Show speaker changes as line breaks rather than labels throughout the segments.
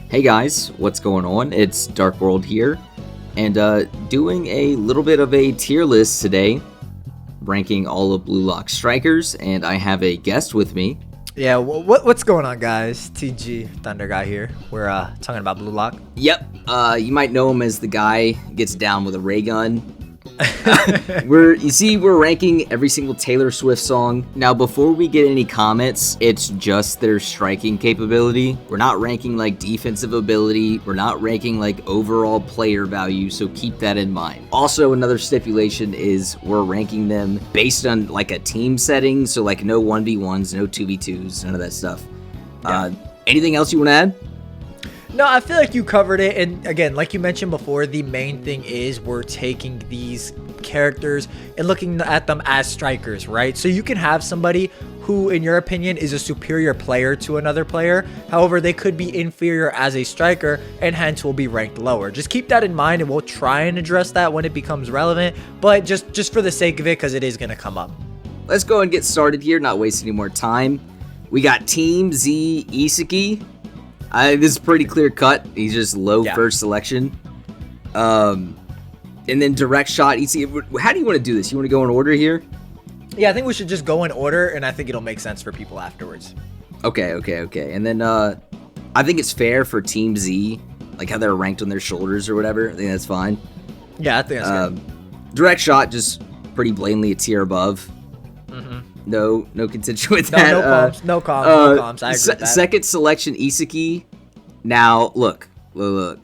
Hey guys, what's going on? It's DARKWORLD here, and doing a little bit of a tier list today, ranking all of Blue Lock strikers, and I have a guest with me.
Yeah, what's going on, guys? TG Thunder Guy here. We're talking about Blue Lock.
Yep, you might know him as the guy who gets down with a ray gun. We're ranking every single Taylor Swift song. Now, before we get any comments, it's just their striking capability. We're not ranking like defensive ability. We're not ranking like overall player value, so keep that in mind. Also, another stipulation is we're ranking them based on like a team setting, so like no 1v1s, no 2v2s, none of that stuff.
Yeah.
Anything else you want to add?
No, I feel like you covered it. And again, like you mentioned before, the main thing is we're taking these characters and looking at them as strikers, right? So you can have somebody who, in your opinion, is a superior player to another player. However, they could be inferior as a striker and hence will be ranked lower. Just keep that in mind and we'll try and address that when it becomes relevant. But just for the sake of it, because it is going to come up.
Let's go and get started here, not waste any more time. We got Team Z Isaki. This is pretty clear cut. He's just low first selection. And then direct shot. How do you want to do this? You want to go in order here?
Yeah, I think we should just go in order, and I think it'll make sense for people afterwards.
Okay. And then I think it's fair for Team Z, like how they're ranked on their shoulders or whatever. I think that's fine.
Yeah, I think that's good.
Direct shot, just pretty blatantly a tier above. No contention with that.
No comms. I agree with that.
Second selection, Isaki. Now, look.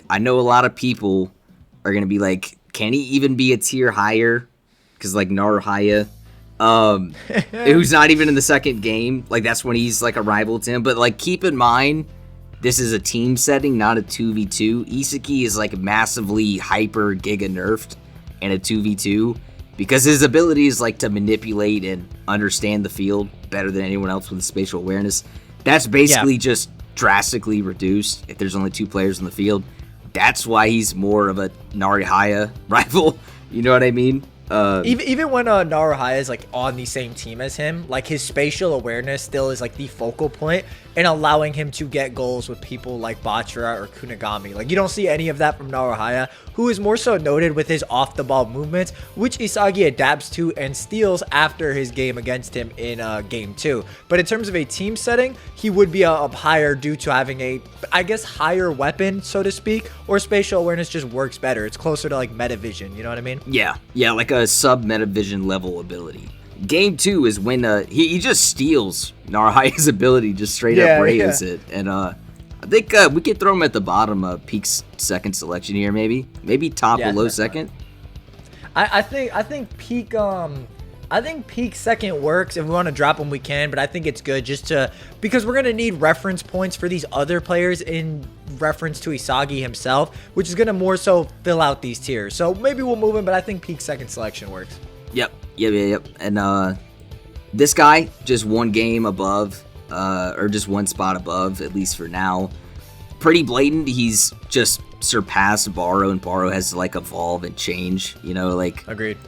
I know a lot of people are going to be like, can he even be a tier higher? Because, like, Naruhaya, who's not even in the second game. Like, that's when he's, like, a rival to him. But, like, keep in mind, this is a team setting, not a 2v2. Isaki is, like, massively hyper giga nerfed in a 2v2. Because his ability is like to manipulate and understand the field better than anyone else with spatial awareness. That's basically just drastically reduced if there's only two players in the field. That's why he's more of a Naruhaya rival. You know what I mean?
Even when Naruhaya is like on the same team as him, like his spatial awareness still is like the focal point and allowing him to get goals with people like Bachira or Kunigami. Like you don't see any of that from Naruhaya, who is more so noted with his off the ball movements, which Isagi adapts to and steals after his game against him in game 2. But in terms of a team setting, he would be up higher due to having a, I guess, higher weapon, so to speak, or spatial awareness just works better. It's closer to like Metavision, you know what I mean?
Yeah, like a sub Metavision level ability. Game 2 is when he just steals Naruhaya's ability, just straight up raises it. And I think we could throw him at the bottom, Peak's second selection here, maybe top or low second.
I think Peak Peak second works. If we want to drop him, we can, but I think it's good just because we're gonna need reference points for these other players in reference to Isagi himself, which is gonna more so fill out these tiers. So maybe we'll move him, but I think Peak second selection works.
Yep. And this guy just one game above, or just one spot above, at least for now. Pretty blatant. He's just surpassed Baro, and Baro has to like evolve and change. You know, like
agreed.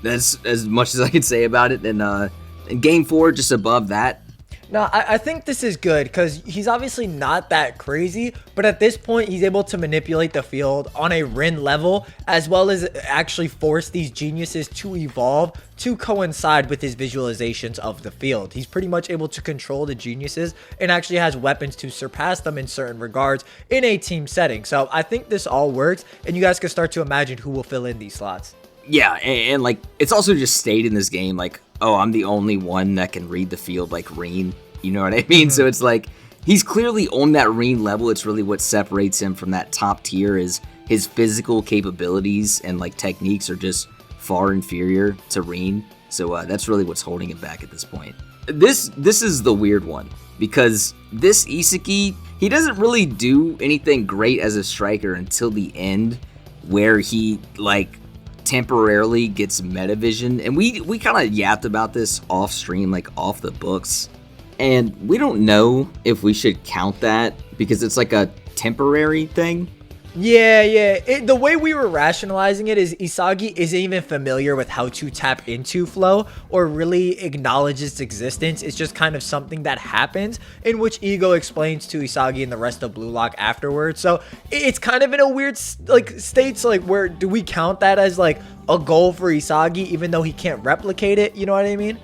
That's as much as I can say about it. And in game 4, just above that.
No, I think this is good because he's obviously not that crazy, but at this point, he's able to manipulate the field on a Ren level, as well as actually force these geniuses to evolve to coincide with his visualizations of the field. He's pretty much able to control the geniuses and actually has weapons to surpass them in certain regards in a team setting. So I think this all works, and you guys can start to imagine who will fill in these slots.
Yeah, and like, it's also just stated in this game, like, oh, I'm the only one that can read the field like Ren. You know what I mean? So it's like, he's clearly on that Ren level. It's really what separates him from that top tier is his physical capabilities and like techniques are just far inferior to Ren. So that's really what's holding him back at this point. This is the weird one because this Isaki, he doesn't really do anything great as a striker until the end where he like temporarily gets Metavision, and we kind of yapped about this off stream, like off the books, and we don't know if we should count that because it's like a temporary thing.
Yeah. The way we were rationalizing it is Isagi isn't even familiar with how to tap into flow or really acknowledge its existence. It's just kind of something that happens, in which Ego explains to Isagi and the rest of Blue Lock afterwards. So it's kind of in a weird states, like, where do we count that as like a goal for Isagi even though he can't replicate it? You know what I mean?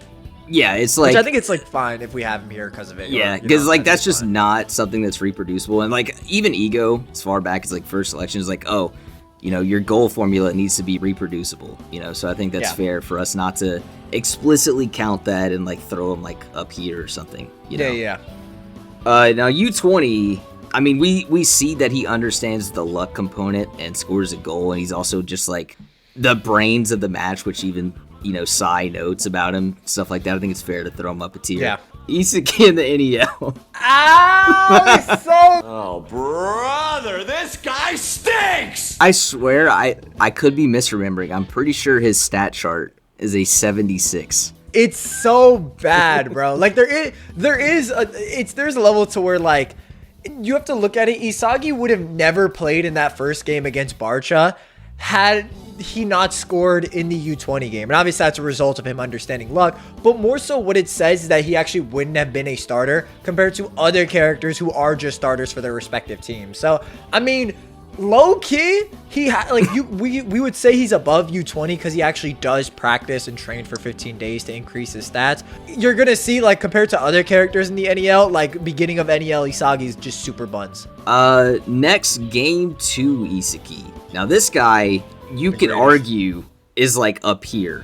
Yeah, it's like,
which I think it's like fine if we have him here because of it.
Yeah, because like that's just not something that's reproducible. And like even Ego, as far back as like first selection, is like, oh, you know, your goal formula needs to be reproducible. You know, so I think that's fair for us not to explicitly count that and like throw him like up here or something. You know?
Yeah.
Now U20, I mean, we see that he understands the luck component and scores a goal, and he's also just like the brains of the match, which even, you know, Sai notes about him, stuff like that. I think it's fair to throw him up a tier.
Yeah.
Isaki in the NEL.
Ow!
Oh, brother, this guy stinks!
I swear, I could be misremembering. I'm pretty sure his stat chart is a 76.
It's so bad, bro. Like there's a level to where like you have to look at it. Isagi would have never played in that first game against Barca had he not scored in the U20 game. And obviously that's a result of him understanding luck, but more so what it says is that he actually wouldn't have been a starter compared to other characters who are just starters for their respective teams. So, I mean, low key, we would say he's above U20 because he actually does practice and train for 15 days to increase his stats. You're going to see, like, compared to other characters in the NEL, like, beginning of NEL, Isagi is just super buns.
Next, game 2, Isaki. Now, this guy, you could argue, is like up here,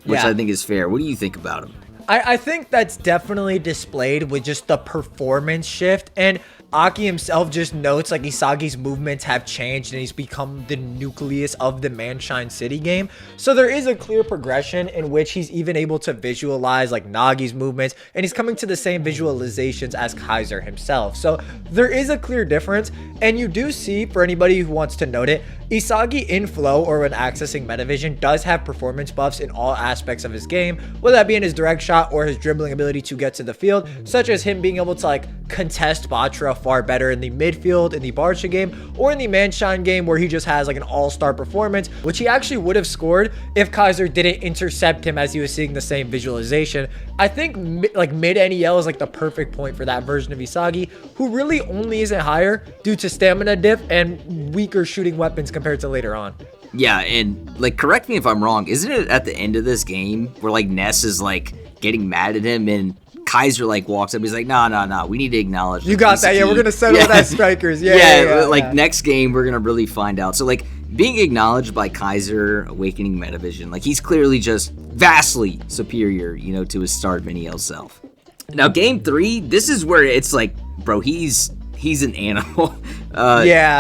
which I think is fair. What do you think about him?
I think that's definitely displayed with just the performance shift, and Aki himself just notes like Isagi's movements have changed and he's become the nucleus of the Manshine City game. So there is a clear progression in which he's even able to visualize like Nagi's movements, and he's coming to the same visualizations as Kaiser himself. So there is a clear difference, and you do see, for anybody who wants to note it, Isagi in flow or when accessing Metavision does have performance buffs in all aspects of his game, whether that be in his direct shot or his dribbling ability to get to the field, such as him being able to like contest Batra far better in the midfield in the Barca game, or in the Manshine game where he just has like an all-star performance, which he actually would have scored if Kaiser didn't intercept him as he was seeing the same visualization. I think mid NEL is like the perfect point for that version of Isagi, who really only isn't higher due to stamina dip and weaker shooting weapons compared to later on.
Yeah, and like, correct me if I'm wrong, isn't it at the end of this game where like Ness is like getting mad at him and Kaiser like walks up, he's like, nah, we need to acknowledge
you got that. Yeah, we're gonna settle that strikers. Yeah,
next game we're gonna really find out. So like being acknowledged by Kaiser, awakening Metavision, like he's clearly just vastly superior, you know, to his start NEL self. Now game 3, this is where it's like, bro, he's an animal.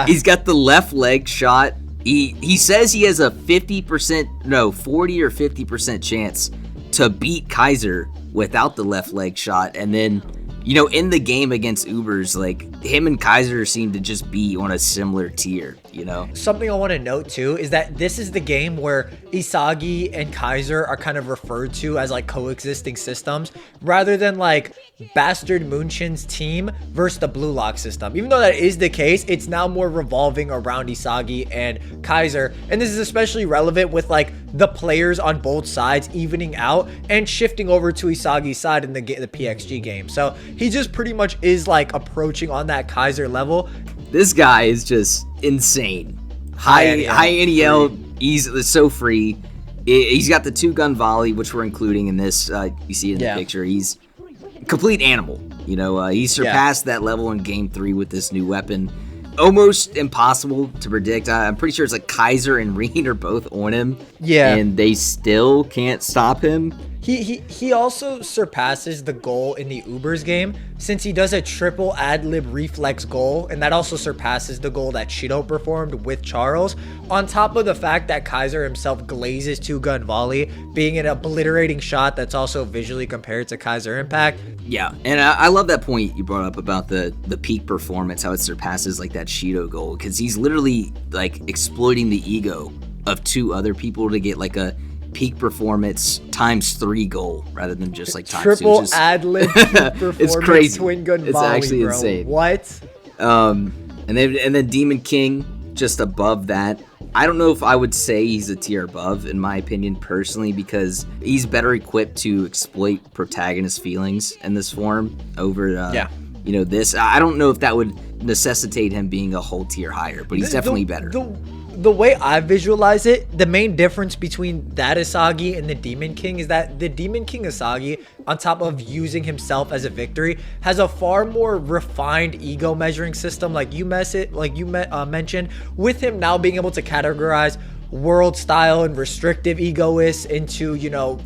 He's got the left leg shot. He says he has a 40 or 50% chance to beat Kaiser without the left leg shot. And then, you know, in the game against Ubers, like him and Kaiser seem to just be on a similar tier, you know?
Something I want to note too is that this is the game where Isagi and Kaiser are kind of referred to as like coexisting systems rather than like Bastard Munchin's team versus the Blue Lock system. Even though that is the case, it's now more revolving around Isagi and Kaiser. And this is especially relevant with like the players on both sides evening out and shifting over to Isagi's side in the PXG game. So he just pretty much is like approaching on that Kaiser level.
This guy is just insane. High NEL, he's so free. He's got the 2-gun volley, which we're including in this. You see it in the picture. He's a complete animal. You know, he surpassed that level in game 3 with this new weapon. Almost impossible to predict. I'm pretty sure it's like Kaiser and Ren are both on him. Yeah. And they still can't stop him.
He also surpasses the goal in the Ubers game since he does a triple ad-lib reflex goal, and that also surpasses the goal that Shido performed with Charles, on top of the fact that Kaiser himself glazes 2-gun volley, being an obliterating shot that's also visually compared to Kaiser Impact.
Yeah, and I love that point you brought up about the peak performance, how it surpasses like that Shido goal, because he's literally like exploiting the ego of 2 other people to get like a peak performance ×3 goal rather than just like times
triple
2.
ad-lib performance.
It's crazy.
Twin gun volley,
it's actually
bro.
insane.
What?
And then Demon King just above that. I don't know if I would say he's a tier above, in my opinion, personally, because he's better equipped to exploit protagonist feelings in this form over, this. I don't know if that would necessitate him being a whole tier higher, but he's definitely better.
The way I visualize it, the main difference between that Asagi and the Demon King is that the Demon King Asagi, on top of using himself as a victory, has a far more refined ego measuring system, like you mentioned, with him now being able to categorize world style and restrictive egoists into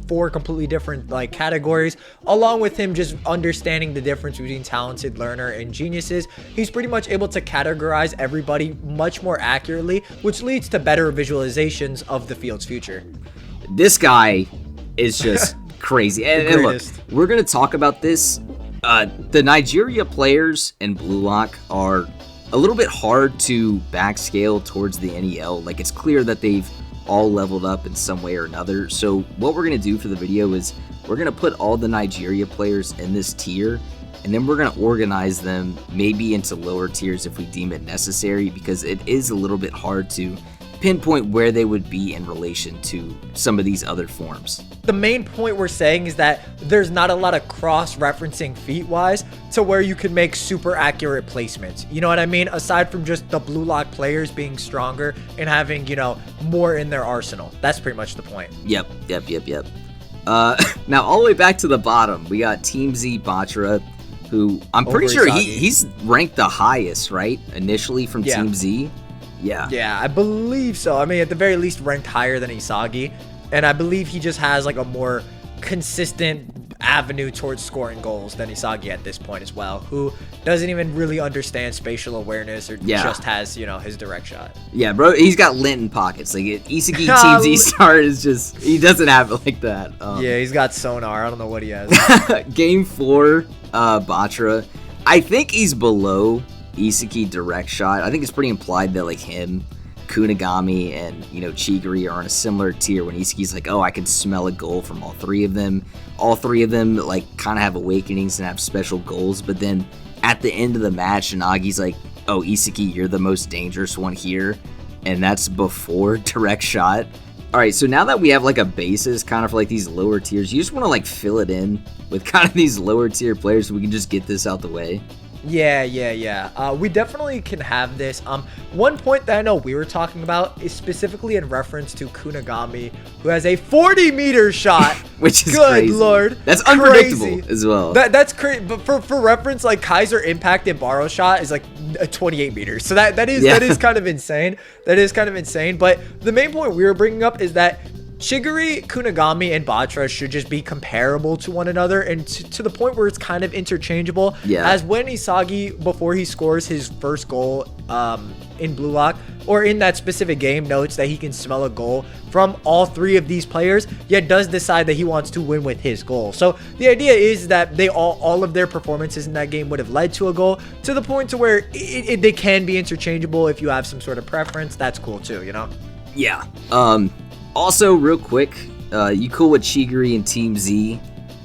4 completely different categories, along with him just understanding the difference between talented learner and geniuses. He's pretty much able to categorize everybody much more accurately, which leads to better visualizations of the field's future.
This guy is just crazy. And look, we're gonna talk about this. The Nigeria players in Blue Lock are a little bit hard to backscale towards the NEL. Like, it's clear that they've all leveled up in some way or another. So what we're going to do for the video is we're going to put all the Nigeria players in this tier, and then we're going to organize them maybe into lower tiers if we deem it necessary, because it is a little bit hard to pinpoint where they would be in relation to some of these other forms.
The main point we're saying is that there's not a lot of cross-referencing feat-wise to where you can make super accurate placements. You know what I mean? Aside from just the Blue Lock players being stronger and having, more in their arsenal. That's pretty much the point.
Yep. Now, all the way back to the bottom, we got Team Z Batra, who I'm pretty sure he's ranked the highest, right? Initially from Team Z. Yeah, I
believe so. I mean, at the very least, ranked higher than Isagi. And I believe he just has a more consistent avenue towards scoring goals than Isagi at this point as well, who doesn't even really understand spatial awareness or just has, his direct shot.
Yeah, bro, he's got lint in pockets. Like, Isagi Team Z star is just, he doesn't have it like that.
Yeah, he's got sonar. I don't know what he has.
Game 4, Batra. I think he's below Isagi direct shot. I think it's pretty implied that him, Kunigami, and Chigiri are on a similar tier when Isagi's like, oh, I can smell a goal from all 3 of them. All 3 of them kind of have awakenings and have special goals, but then at the end of the match, Nagi's like, oh, Isagi, you're the most dangerous one here, and that's before direct shot. All right, so now that we have a basis kind of for these lower tiers, you just want to fill it in with kind of these lower tier players so we can just get this out the way.
Yeah. We definitely can have this. One point that I know we were talking about is specifically in reference to Kunigami, who has a 40-meter shot.
Which is
good
crazy.
Lord.
That's unpredictable as well.
That's crazy. But for reference, Kaiser impact and Baro shot is a 28 meters. So that is kind of insane. That is kind of insane. But the main point we were bringing up is that Chigiri, Kunigami, and Batra should just be comparable to one another, and to the point where it's kind of interchangeable.
Yeah.
As when Isagi, before he scores his first goal in Blue Lock, or in that specific game, notes that he can smell a goal from all 3 of these players, yet does decide that he wants to win with his goal. So the idea is that they all of their performances in that game would have led to a goal, to the point to where they can be interchangeable. If you have some sort of preference, that's cool too,
Yeah. Also, real quick, you cool with Chigiri and Team Z?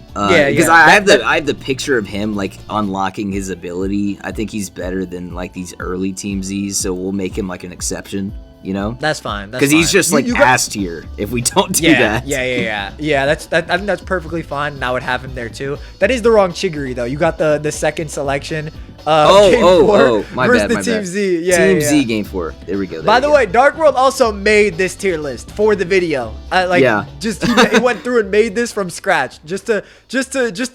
Because I have the picture of him unlocking his ability. I think he's better than these early Team Zs, so we'll make him an exception.
That's fine.
Because he's just ass tier if we don't do that.
Yeah. I think that's perfectly fine, and I would have him there too. That is the wrong Chigiri though. You got the second selection. Game 4
my
versus
bad.
the Team Z.
Team Z Game 4. There we go.
By the way, DARKWORLD also made this tier list for the video. He went through and made this from scratch just to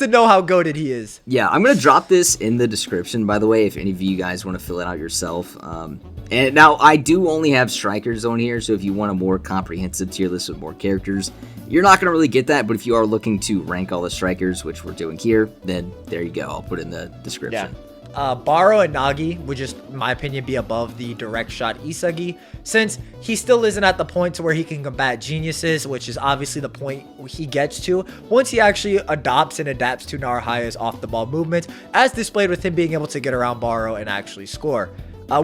know how goated he is.
Yeah, I'm gonna drop this in the description, by the way, if any of you guys want to fill it out yourself. And now I do only have strikers on here, so if you want a more comprehensive tier list with more characters, you're not going to really get that. But if you are looking to rank all the strikers, which we're doing here, then there you go. I'll put it in the description.
Baro and Nagi would just, in my opinion, be above the direct shot Isagi, since he still isn't at the point to where he can combat geniuses, which is obviously the point he gets to once he actually adopts and adapts to Naruhaya's off-the-ball movement, as displayed with him being able to get around Baro and actually score.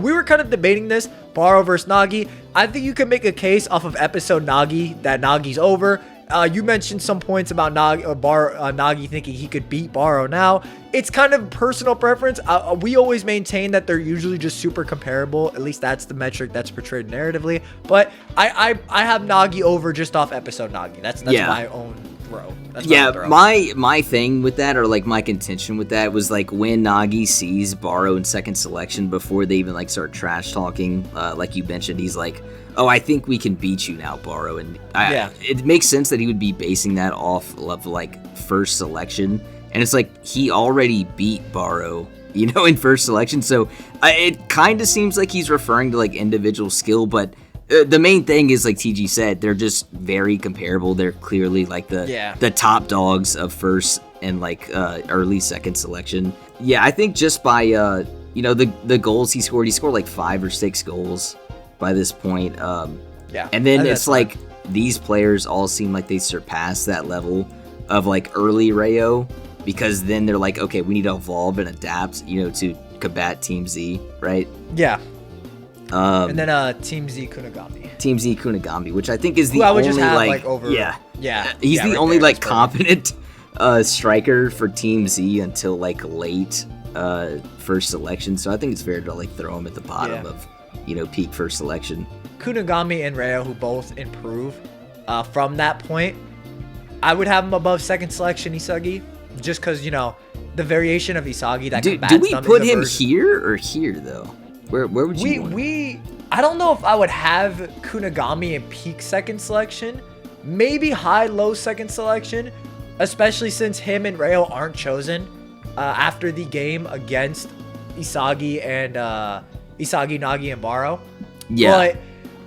We were kind of debating this, Baro versus Nagi. I think you can make a case off of episode Nagi that Nagi's over. You mentioned some points about Nagi thinking he could beat Baro. Now, it's kind of personal preference. We always maintain that they're usually just super comparable. At least that's the metric that's portrayed narratively. But I have Nagi over just off episode Nagi. That's my own throw.
My thing with that, or like my contention with that, was like when Nagi sees Baro in second selection before they even like start trash talking. Like you mentioned, he's like, "Oh, I think we can beat you now, Baro," and it makes sense that he would be basing that off of like first selection, and it's like he already beat Baro, in first selection, so it kind of seems like he's referring to like individual skill, but the main thing is, like TG said, they're just very comparable. They're clearly like the top dogs of first and like early second selection. Yeah, I think just by the goals he scored like 5 or 6 goals by this point. And then it's like these players all seem like they surpass that level of like early Rayo, because then they're like, okay, we need to evolve and adapt, to combat Team Z, right?
Yeah. And then Team Z Kunigami.
Team Z Kunigami, which I think is the only
over. Yeah.
He's the only like competent striker for Team Z until like late first selection. So I think it's fair to like throw him at the bottom of peak first selection.
Kunigami and Rayo, who both improve from that point, I would have him above second selection Isagi, just because the variation of Isagi that combats them.
Do we put him here or here though? Where would you
I don't know if I would have Kunigami in peak second selection. Maybe low second selection, especially since him and Rayo aren't chosen after the game against Isagi and Isagi, Nagi, and Baro.
Yeah.
But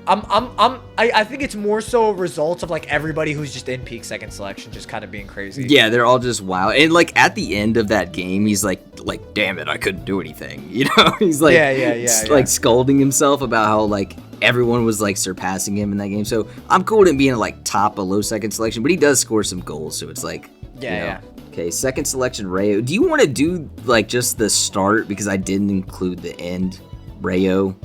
I think it's more so a result of like everybody who's just in peak second selection just kind of being crazy.
Yeah, they're all just wild. And like at the end of that game, he's like damn it, I couldn't do anything. He's like like scolding himself about how like everyone was like surpassing him in that game. So I'm cool with him being like top of low second selection, but he does score some goals, so it's like Okay, second selection Rayo. Do you want to do like just the start, because I didn't include the end Rayo?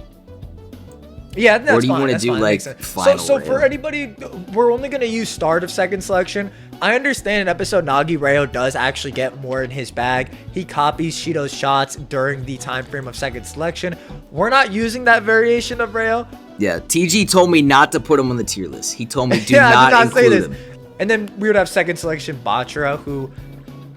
Yeah, that's fine.
Or do you want to do like final?
So for anybody, we're only going to use start of second selection. I understand in episode Nagi, Rayo does actually get more in his bag. He copies Shido's shots during the time frame of second selection. We're not using that variation of Rayo.
Yeah, TG told me not to put him on the tier list. He told me do not include him.
And then we would have second selection Batra, who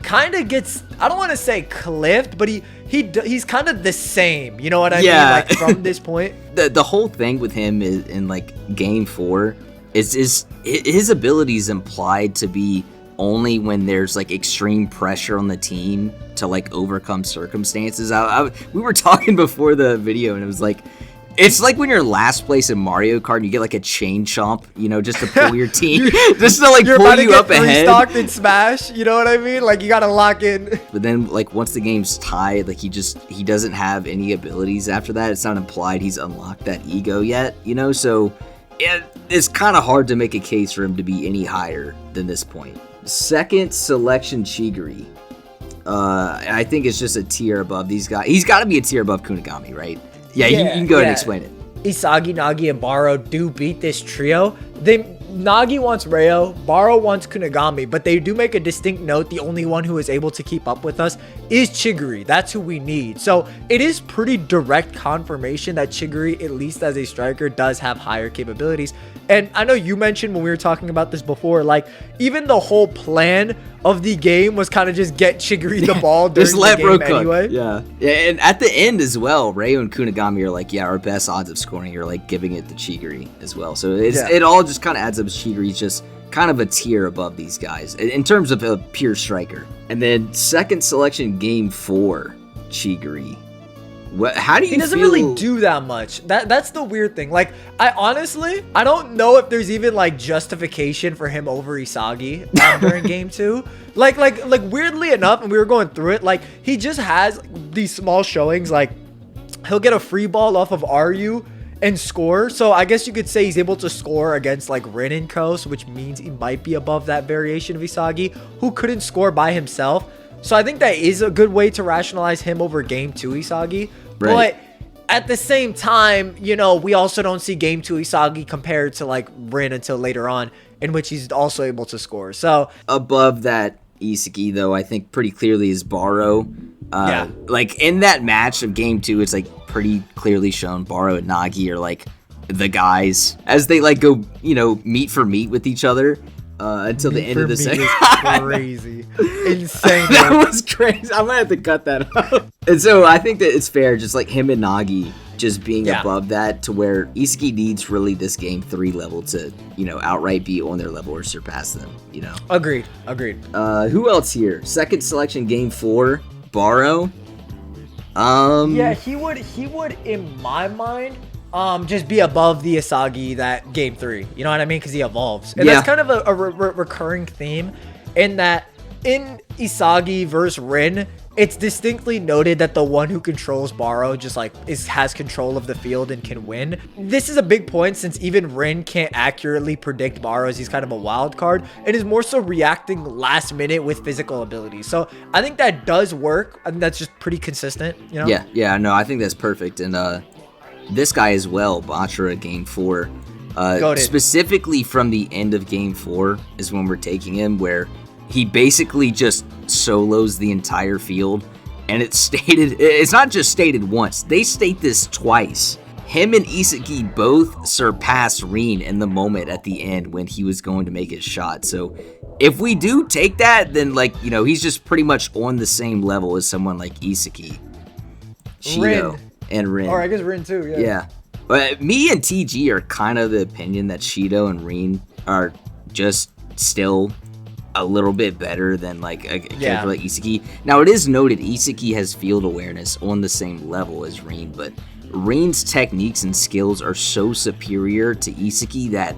kind of gets, I don't want to say clipped, but he's kind of the same. You know what I mean? Like from this point.
The whole thing with him is in like game 4 is his abilities implied to be only when there's like extreme pressure on the team to like overcome circumstances. We were talking before the video, and it was like, it's like when you're last place in Mario Kart and you get like a chain chomp, just to pull your team, just to like pull you up ahead.
You're about to get restocked in Smash, you know what I mean? Like you gotta lock in.
But then like once the game's tied, like he doesn't have any abilities after that. It's not implied he's unlocked that ego yet, so it's kind of hard to make a case for him to be any higher than this point. Second selection Chigiri. I think it's just a tier above these guys. He's got to be a tier above Kunigami, right? Yeah, you can go ahead and explain it.
Isagi, Nagi, and Baro do beat this trio. Nagi wants Rayo, Baro wants Kunigami, but they do make a distinct note. The only one who is able to keep up with us is Chigiri. That's who we need. So it is pretty direct confirmation that Chigiri, at least as a striker, does have higher capabilities. And I know you mentioned when we were talking about this before, like even the whole plan of the game was kind of just get Chigiri the ball during the game anyway.
Yeah, and at the end as well, Rayo and Kunigami are like, our best odds of scoring are like giving it to Chigiri as well. So it all just kind of adds up. Chigiri's just kind of a tier above these guys in terms of a pure striker. And then second selection game 4, Chigiri. How do you feel?
He doesn't really do that much. That's the weird thing. Like, I don't know if there's even like justification for him over Isagi during game 2. Like weirdly enough, and we were going through it, like he just has these small showings. Like he'll get a free ball off of Ryu and score. So I guess you could say he's able to score against like Ren and Kaiser, which means he might be above that variation of Isagi, who couldn't score by himself. So I think that is a good way to rationalize him over game 2 Isagi. Right. But at the same time, we also don't see game 2 Isagi compared to like Rin until later on in which he's also able to score. So
above that Isagi, though, I think pretty clearly is Baro. Like in that match of game 2, it's like pretty clearly shown Baro and Nagi are like the guys as they like go, meet for meet with each other until the end of the second.
Crazy, insane.
That was crazy. I'm gonna have to cut that out. And so I think that it's fair, just like him and Nagi just being above that, to where Isagi needs really this game 3 level to, outright be on their level or surpass them.
Agreed.
Who else here? Second selection, game 4, Baro.
Yeah, he would in my mind just be above the Isagi that game 3. You know what I mean? Because he evolves. And that's kind of a recurring theme in that in Isagi versus Ren, it's distinctly noted that the one who controls Baro just like has control of the field and can win. This is a big point since even Ren can't accurately predict Baro as he's kind of a wild card and is more so reacting last minute with physical ability. So I think that does work, and that's just pretty consistent,
Yeah, no, I think that's perfect. And this guy as well, Batra, game 4. Specifically from the end of game 4 is when we're taking him, where he basically just solos the entire field. And it's not just stated once, they state this twice. Him and Isagi both surpassed Ren in the moment at the end when he was going to make his shot. So if we do take that, then he's just pretty much on the same level as someone like Isagi, Shido, and Ren.
Or I guess Ren too,
yeah. But me and TG are kind of the opinion that Shido and Ren are just still a little bit better than like a character like Isagi. Now it is noted Isagi has field awareness on the same level as Ren, but Ren's techniques and skills are so superior to Isagi that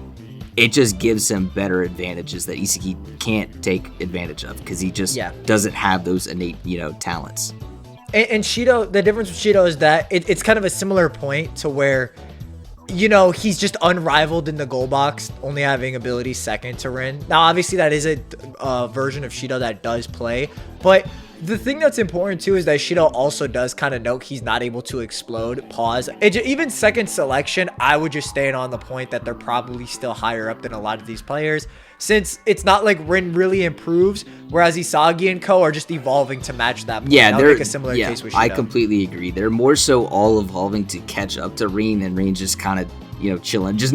it just gives him better advantages that Isagi can't take advantage of because he just doesn't have those innate, talents.
And Shido, the difference with Shido is that it's kind of a similar point to where, he's just unrivaled in the goal box, only having ability second to Ren. Now, obviously, that is a version of Shido that does play. But the thing that's important, too, is that Shido also does kind of note he's not able to explode. Pause. Even second selection, I would just stand on the point that they're probably still higher up than a lot of these players, since it's not like Ren really improves, whereas Isagi and Co are just evolving to match that point.
Yeah,
they're make a similar case with Shido.
I completely agree. They're more so all evolving to catch up to Ren, and Ren's just kind of, chilling. He's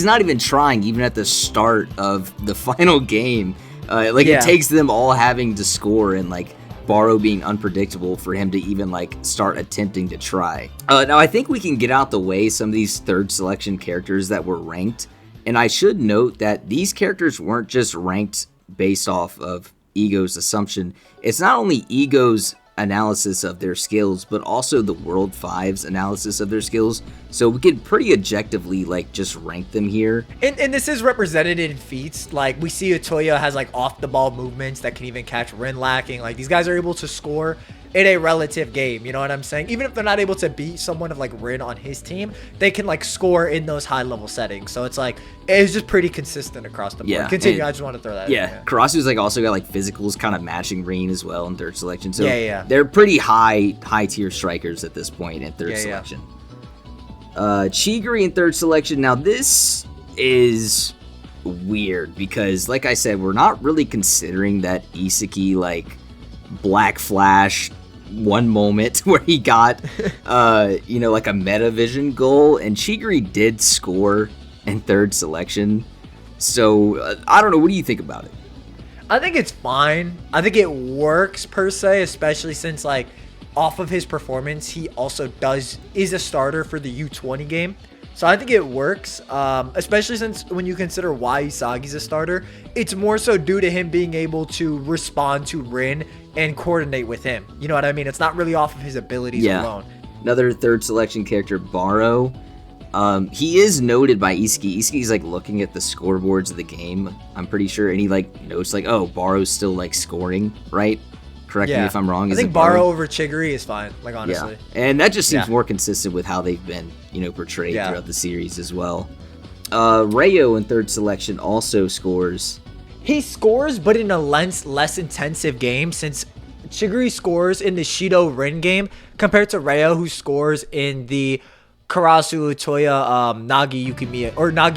not even trying, even at the start of the final game. It takes them all having to score and Baro being unpredictable for him to even start attempting to try. Now I think we can get out the way some of these third selection characters that were ranked. And I should note that these characters weren't just ranked based off of Ego's assumption. It's not only Ego's analysis of their skills, but also the World 5's analysis of their skills. So we could pretty objectively just rank them here.
And this is represented in feats. We see Otoya has off the ball movements that can even catch Ren lacking. These guys are able to score in a relative game, you know what I'm saying? Even if they're not able to beat someone of Ren on his team, they can score in those high level settings. So it's it's just pretty consistent across the board.
Yeah,
continue. I just want to throw that in.
Yeah, Karasu's also got physicals kind of matching Ren as well in third selection. So
they're
pretty high tier strikers at this point in third selection. Chigiri in third selection. Now this is weird because like I said, we're not really considering that Isagi Black Flash one moment where he got a Metavision goal, and Chigiri did score in third selection. So I don't know, what do you think about it?
I think it's fine. I think it works per se, especially since off of his performance, he also is a starter for the U20 game. So I think it works, especially since when you consider why Isagi's a starter, it's more so due to him being able to respond to Ren and coordinate with him. You know what I mean? It's not really off of his abilities alone.
Another third selection character, Baro. He is noted by Isagi. Isagi's looking at the scoreboards of the game, I'm pretty sure, and he notes oh, Baro's still scoring, right? Correct me if I'm wrong.
I think Baro over Chigiri is fine, honestly.
Yeah. And that just seems more consistent with how they've been, portrayed throughout the series as well. Rayo in third selection also scores.
He scores, but in a less intensive game, since Chigiri scores in the Shido Ren game compared to Rayo, who scores in the Karasu Utoya Nagi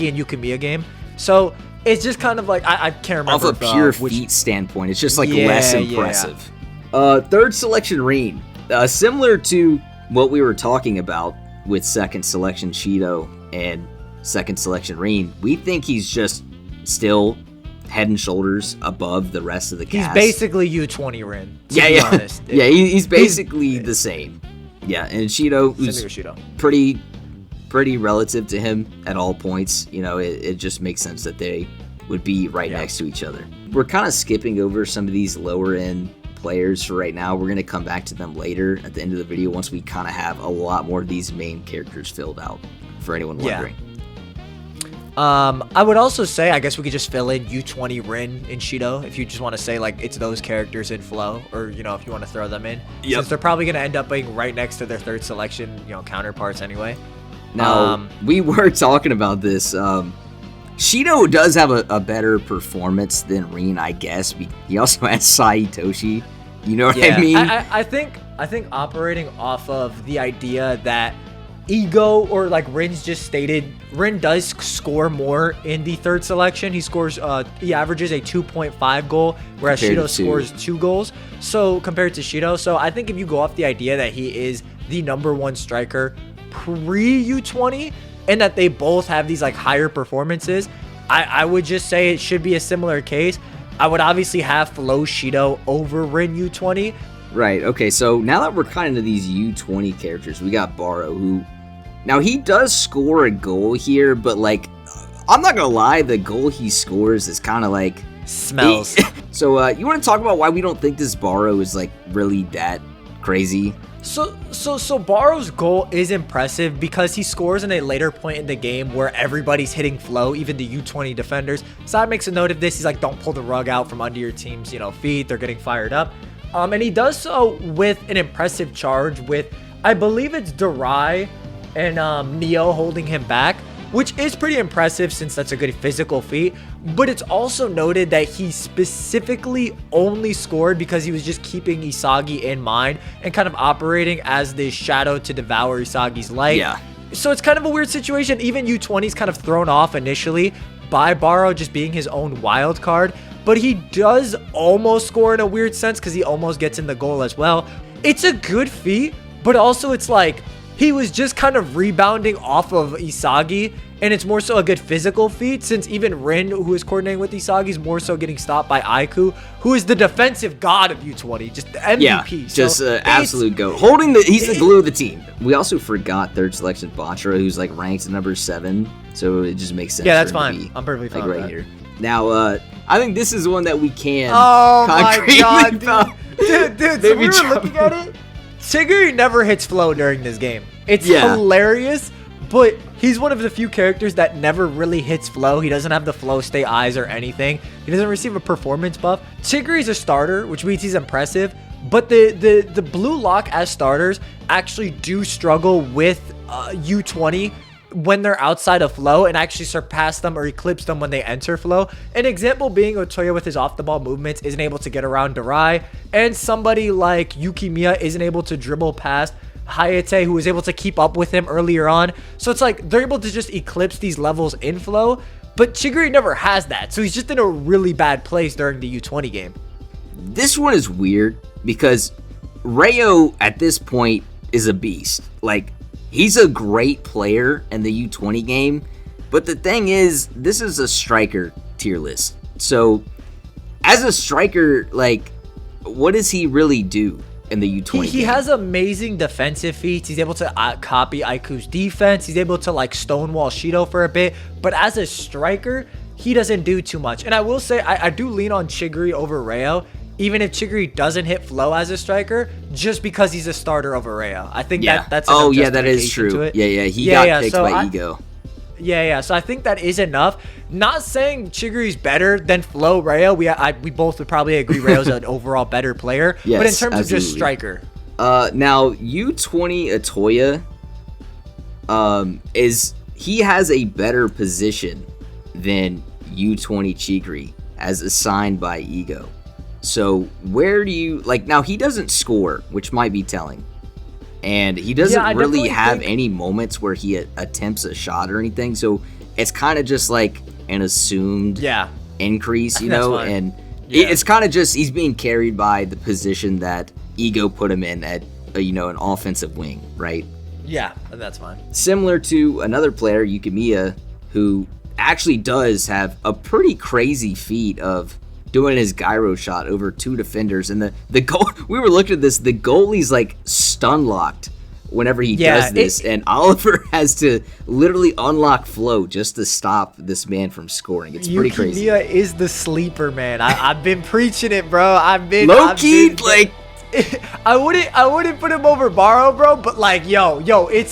and Yukimiya game. So It's just kind of like I can't remember.
Off a pure feat standpoint, it's just like less impressive. Third selection Ren, similar to what we were talking about with second selection Shido and second selection Ren. We think he's just still head and shoulders above the rest of the cast.
He's basically U20 Ren. To be honest.
Yeah, he's basically the same. Yeah, and Shido, who's pretty relative to him at all points. You know, it just makes sense that they would be right next to each other. We're kind of skipping over some of these lower end players for right now. We're going to come back to them later at the end of the video once we kind of have a lot more of these main characters filled out, for anyone wondering.
I would also say, I guess we could just fill in U20 Ren and Shido if you just want to say like it's those characters in flow, or you know, if you want to throw them in, since they're probably going to end up being right next to their third selection, you know, counterparts anyway.
Now, we were talking about this. Shido does have a better performance than Ren, I guess. He also has Saitoshi. You know what I mean?
I think operating off of the idea that Ego, or like Ren's just stated, Ren does score more in the third selection. He averages a 2.5 goal, whereas Shido scores 2 goals. So compared to Shido, so I think if you go off the idea that he is the #1 striker pre U20, and that they both have these like higher performances, I would just say it should be a similar case. I would obviously have Flow Shido over Ren U20.
Right, okay, so now that we're kind of into these U20 characters, we got Baro, who, now he does score a goal here, but like, I'm not gonna lie, the goal he scores is kind of like...
smells.
So, you want to talk about why we don't think this Baro is like really that crazy?
So Baro's goal is impressive because he scores in a later point in the game where everybody's hitting flow, even the U20 defenders. Side makes a note of this. He's like, don't pull the rug out from under your team's, you know, feet. They're getting fired up. And he does so with an impressive charge with, I believe it's Darai and Neo holding him back, which is pretty impressive since that's a good physical feat. But it's also noted that he specifically only scored because he was just keeping Isagi in mind and kind of operating as the shadow to devour Isagi's light.
Yeah.
So it's kind of a weird situation. Even U20's kind of thrown off initially by Baro just being his own wild card. But he does almost score in a weird sense because he almost gets in the goal as well. It's a good feat, but also it's like he was just kind of rebounding off of Isagi, and it's more so a good physical feat since even Ren, who is coordinating with Isagi, is more so getting stopped by Aiku, who is the defensive god of U20, just the MVP.
Yeah, just absolute goat. He's the glue of the team. We also forgot third selection Batra, who's like ranked number 7, so it just makes sense.
Yeah, that's fine. I'm perfectly fine
like
with
right
that.
Here. Now, I think this is one that we can.
Oh my god, dude! So we were looking at it. Tigger never hits flow during this game. It's hilarious, but he's one of the few characters that never really hits flow. He doesn't have the flow stay eyes or anything. He doesn't receive a performance buff. Tigger is a starter, which means he's impressive, but the blue lock as starters actually do struggle with U20 when they're outside of flow and actually surpass them or eclipse them when they enter flow. An example being Otoya with his off-the-ball movements isn't able to get around Darai, and somebody like Yukimiya isn't able to dribble past Hayate, who was able to keep up with him earlier on. So it's like they're able to just eclipse these levels in flow, but Chigiri never has that, so he's just in a really bad place during the U20 game.
This one is weird because Rayo at this point is a beast. Like, he's a great player in the U20 game, but the thing is, this is a striker tier list. So, as a striker, like, what does he really do in the U20 game?
He has amazing defensive feats. He's able to copy Aiku's defense. He's able to, like, stonewall Shido for a bit. But as a striker, he doesn't do too much. And I will say, I do lean on Chigiri over Rayo, even if Chigiri doesn't hit flow as a striker, just because he's a starter over Rayo. I think that's enough
that is true.
To it.
Yeah, he got picked by Ego.
Yeah, so I think that is enough. Not saying Chigiri's better than Flow Rayo. We both would probably agree Rayo's an overall better player.
Yes,
but in terms
absolutely.
of just striker.
Now, U20 Otoya, he has a better position than U20 Chigiri as assigned by Ego. So where do you, like, now he doesn't score, which might be telling. And he doesn't really have any moments where he attempts a shot or anything. So it's kind of just like an assumed increase, you
That's
know,
fine.
and
Yeah.
it's kind of just he's being carried by the position that Ego put him in at an offensive wing, right?
Yeah, that's fine.
Similar to another player, Yukimiya, who actually does have a pretty crazy feat of doing his gyro shot over 2 defenders, and the goal. We were looking at this. The goalie's like stun locked whenever he does this, and Oliver has to literally unlock flow just to stop this man from scoring. It's pretty crazy.
Yukimiya is the sleeper, man. I've been preaching it, bro.
Low key, like.
I wouldn't put him over Baro, bro, but like, yo,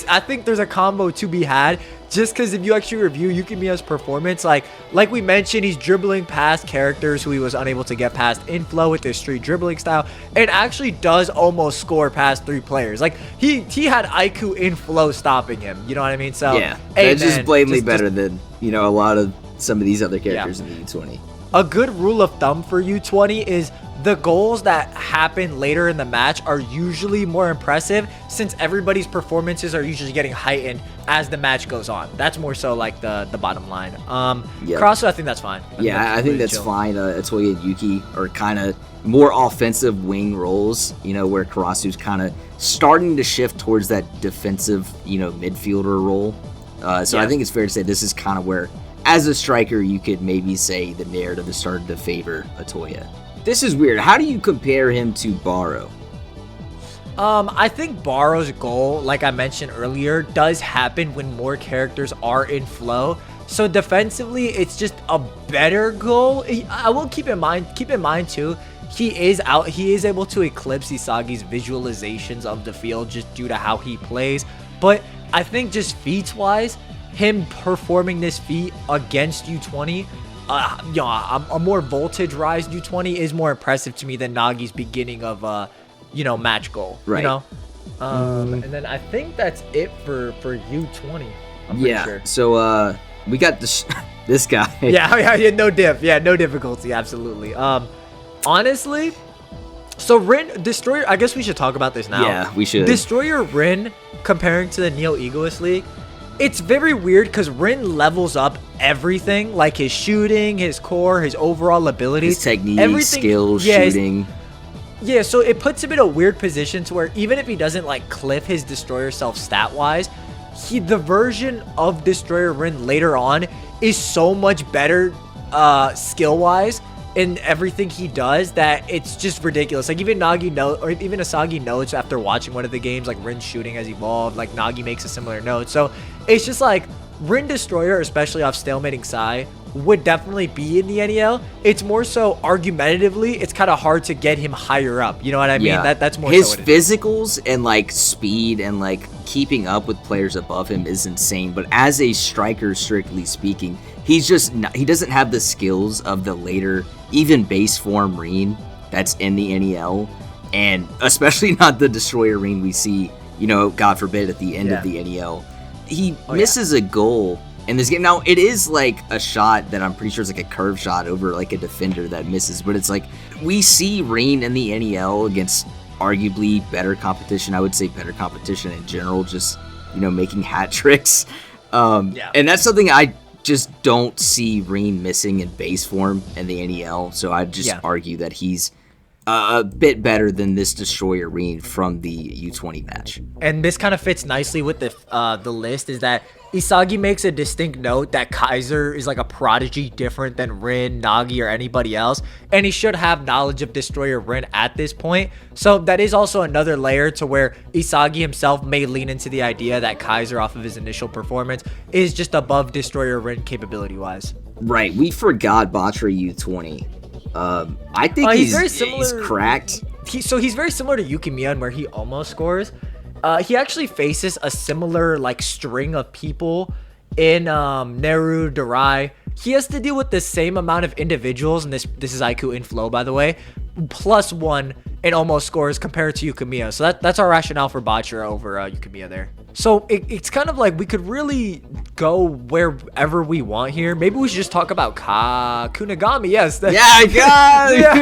I think there's a combo to be had, just because if you actually review Yukimiya's performance, like we mentioned, he's dribbling past characters who he was unable to get past in flow with his street dribbling style, and actually does almost score past 3 players. Like, he had Aiku in flow stopping him, you know what I mean? So
yeah, that's just blatantly better than, a lot of some of these other characters in the U20.
A good rule of thumb for U20 is the goals that happen later in the match are usually more impressive, since everybody's performances are usually getting heightened as the match goes on. That's more so like the bottom line. Karasu, I think that's fine.
I think that's fine. Atoya and Yuki are kind of more offensive wing roles, where Karasu's kind of starting to shift towards that defensive, midfielder role. So I think it's fair to say this is kind of where, as a striker, you could maybe say the narrative has started to favor Atoya. This is weird. How do you compare him to Baro?
I think Baro's goal, like I mentioned earlier, does happen when more characters are in flow. So defensively, it's just a better goal. I will keep in mind too, he is able to eclipse Isagi's visualizations of the field just due to how he plays. But I think just feats wise, him performing this feat against U20, a more voltage rise U20 is more impressive to me than Nagi's beginning of match goal.
Right.
And then I think that's it for U20. I'm pretty sure.
So we got this guy.
Yeah, no diff. Yeah, no difficulty. Absolutely. Honestly, so Ren Destroyer. I guess we should talk about this now.
Yeah, we should.
Destroyer Ren comparing to the Neo Egoist League. It's very weird because Ren levels up everything, like his shooting, his core, his overall abilities.
His technique, skills, shooting.
Yeah, so it puts him in a weird position to where even if he doesn't like cliff his Destroyer self stat-wise, the version of Destroyer Ren later on is so much better skill-wise in everything he does that it's just ridiculous. Like even even Asagi notes after watching one of the games, like Ren's shooting has evolved, like Nagi makes a similar note. So it's just like Ren Destroyer, especially off stalemating Sai, would definitely be in the NEL. It's more so argumentatively, it's kind of hard to get him higher up. You know what I mean?
Yeah.
That's more
his
so what it is.
physicals and like speed and like keeping up with players above him is insane. But as a striker, strictly speaking, he doesn't have the skills of the later, even base form Ren that's in the NEL, and especially not the Destroyer Ren we see, God forbid, at the end of the NEL. He misses a goal in this game. Now, it is like a shot that I'm pretty sure is like a curve shot over like a defender that misses, but it's like we see Ren in the NEL against arguably better competition. I would say better competition in general, just, making hat tricks. And that's something I just don't see Ren missing in base form in the NEL. So I'd just argue that he's a bit better than this Destroyer Ren from the U20 match.
And this kind of fits nicely with the list, is that Isagi makes a distinct note that Kaiser is like a prodigy different than Ren, Nagi, or anybody else, and he should have knowledge of Destroyer Ren at this point. So that is also another layer to where Isagi himself may lean into the idea that Kaiser, off of his initial performance, is just above Destroyer Ren capability-wise.
Right, we forgot Batra U20. I think he's cracked.
He's very similar to Yukimiya, where he almost scores. He actually faces a similar like string of people in Neru, Darai. He has to deal with the same amount of individuals, and this is Aiku in flow, by the way, +1 in almost scores compared to Yukimiya. So that's our rationale for Bachira over Yukimiya there. So it's kind of like we could really go wherever we want here. Maybe we should just talk about Kunigami. Yes.
Kunigami.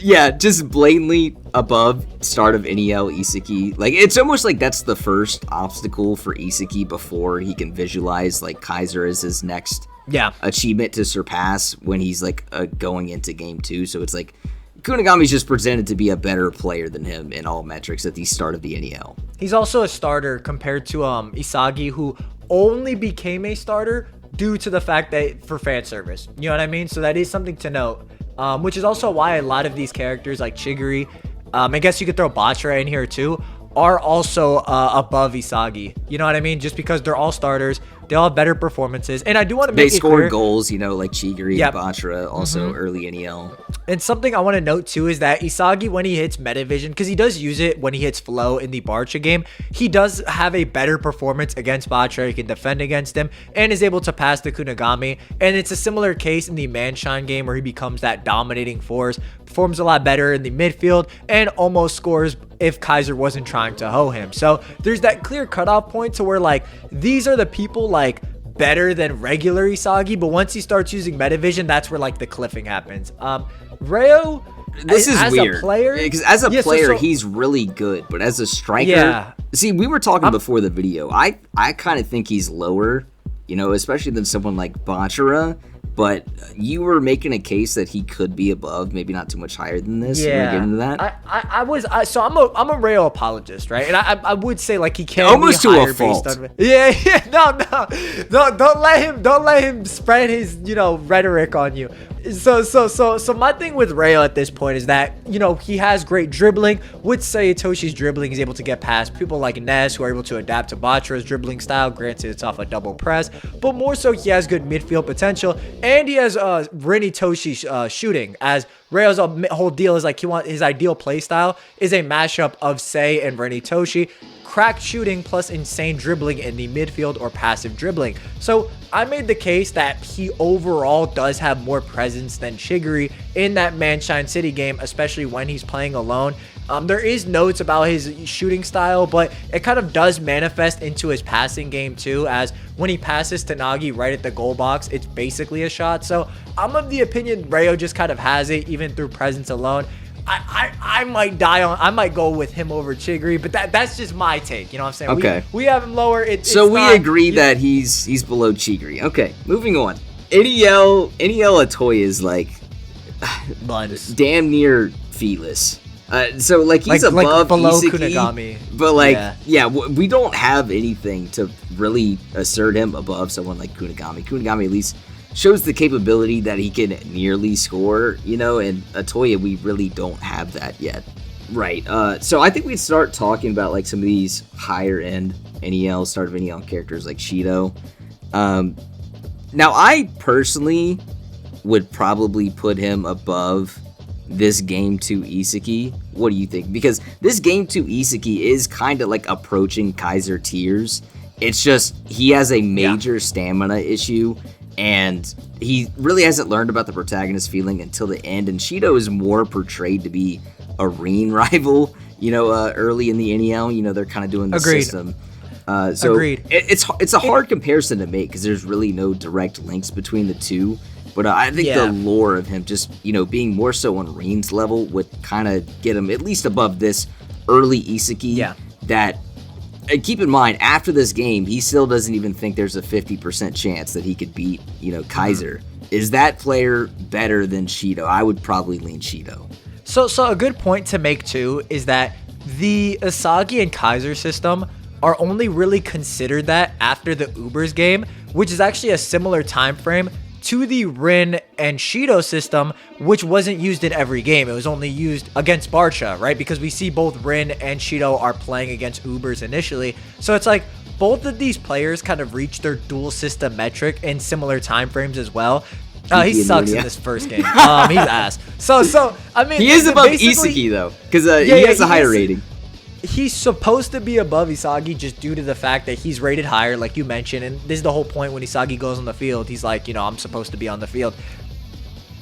Yeah, just blatantly above start of NEL Isaki. Like, it's almost like that's the first obstacle for Isaki before he can visualize like Kaiser as his next achievement to surpass when he's like going into game 2. So it's like Kunigami's just presented to be a better player than him in all metrics at the start of the NEL.
He's also a starter compared to Isagi, who only became a starter due to the fact that for fan service. You know what I mean? So that is something to note, which is also why a lot of these characters like Chigiri, I guess you could throw Batra in here too, are also above Isagi. You know what I mean? Just because they're all starters. They all have better performances. And I do want to make it clear.
They scored goals, you know, like Chigiri and Batra, also early NEL.
And something I want to note too is that Isagi, when he hits Metavision, because he does use it when he hits Flow in the Barcha game, he does have a better performance against Batra. He can defend against him and is able to pass the Kunigami. And it's a similar case in the Manshine game where he becomes that dominating force, performs a lot better in the midfield, and almost scores if Kaiser wasn't trying to hoe him. So there's that clear cutoff point to where like these are the people like better than regular Isagi, but once he starts using Metavision, that's where like the cliffing happens. Reo,
this is
as
weird
a player,
because as a player he's really good, but as a striker, see, we were talking before the video. I kind of think he's lower, you know, especially than someone like Bachara. But you were making a case that he could be above, maybe not too much higher than this.
Yeah,
get into that.
I'm a Rayo apologist, right? And I would say like he can
almost
be
to
higher
a fault.
No, don't let him spread his rhetoric on you. So my thing with Rayo at this point is that, you know, he has great dribbling. With Sayatoshi's dribbling, he's able to get past people like Ness, who are able to adapt to Bachara's dribbling style. Granted, it's off a double press, but more so he has good midfield potential, and he has Ren Toshi's shooting. As Rayo's whole deal is like his ideal play style is a mashup of Say and Ren Toshi. Cracked shooting plus insane dribbling in the midfield or passive dribbling. So I made the case that he overall does have more presence than Chigiri in that Manshine City game, especially when he's playing alone. There is notes about his shooting style, but it kind of does manifest into his passing game too, as when he passes to Nagi right at the goal box, it's basically a shot. So I'm of the opinion Rayo just kind of has it even through presence alone. I might go with him over Chigiri, but that's just my take. You know what I'm saying?
Okay.
We have him lower.
We agree that he's below Chigiri. Okay, moving on. NEL Atoya is like damn near featless. So like he's above
below
Isagi,
Kunigami,
but like we don't have anything to really assert him above someone like Kunigami. Kunigami at least shows the capability that he can nearly score, you know, and Atoya, we really don't have that yet. Right. So I think we'd start talking about like some of these higher end start of NEL characters like Shido. Now I personally would probably put him above this Game 2 Isaki. What do you think? Because this Game 2 Isaki is kind of like approaching Kaiser tiers. It's just he has a major stamina issue, and he really hasn't learned about the protagonist feeling until the end. And Shido is more portrayed to be a Reen rival, you know, early in the NEL. You know, they're kind of doing the system. So
Agreed.
It's a hard comparison to make because there's really no direct links between the two. But I think the lore of him just, you know, being more so on Reen's level would kind of get him at least above this early Isaki that... And keep in mind, after this game, he still doesn't even think there's a 50% chance that he could beat, you know, Kaiser. Is that player better than Shido? I would probably lean Shido.
So a good point to make too is that the Isagi and Kaiser system are only really considered that after the Ubers game, which is actually a similar time frame to the Ren and Shido system, which wasn't used in every game. It was only used against Barcha, right? Because we see both Ren and Shido are playing against Ubers initially. So it's like both of these players kind of reach their dual system metric in similar time frames as well. He sucks in this first game. He's ass. So I mean,
he is above Isaki though, because he has a higher rating.
He's supposed to be above Isagi just due to the fact that he's rated higher, like you mentioned. And this is the whole point when Isagi goes on the field. He's like, you know, I'm supposed to be on the field.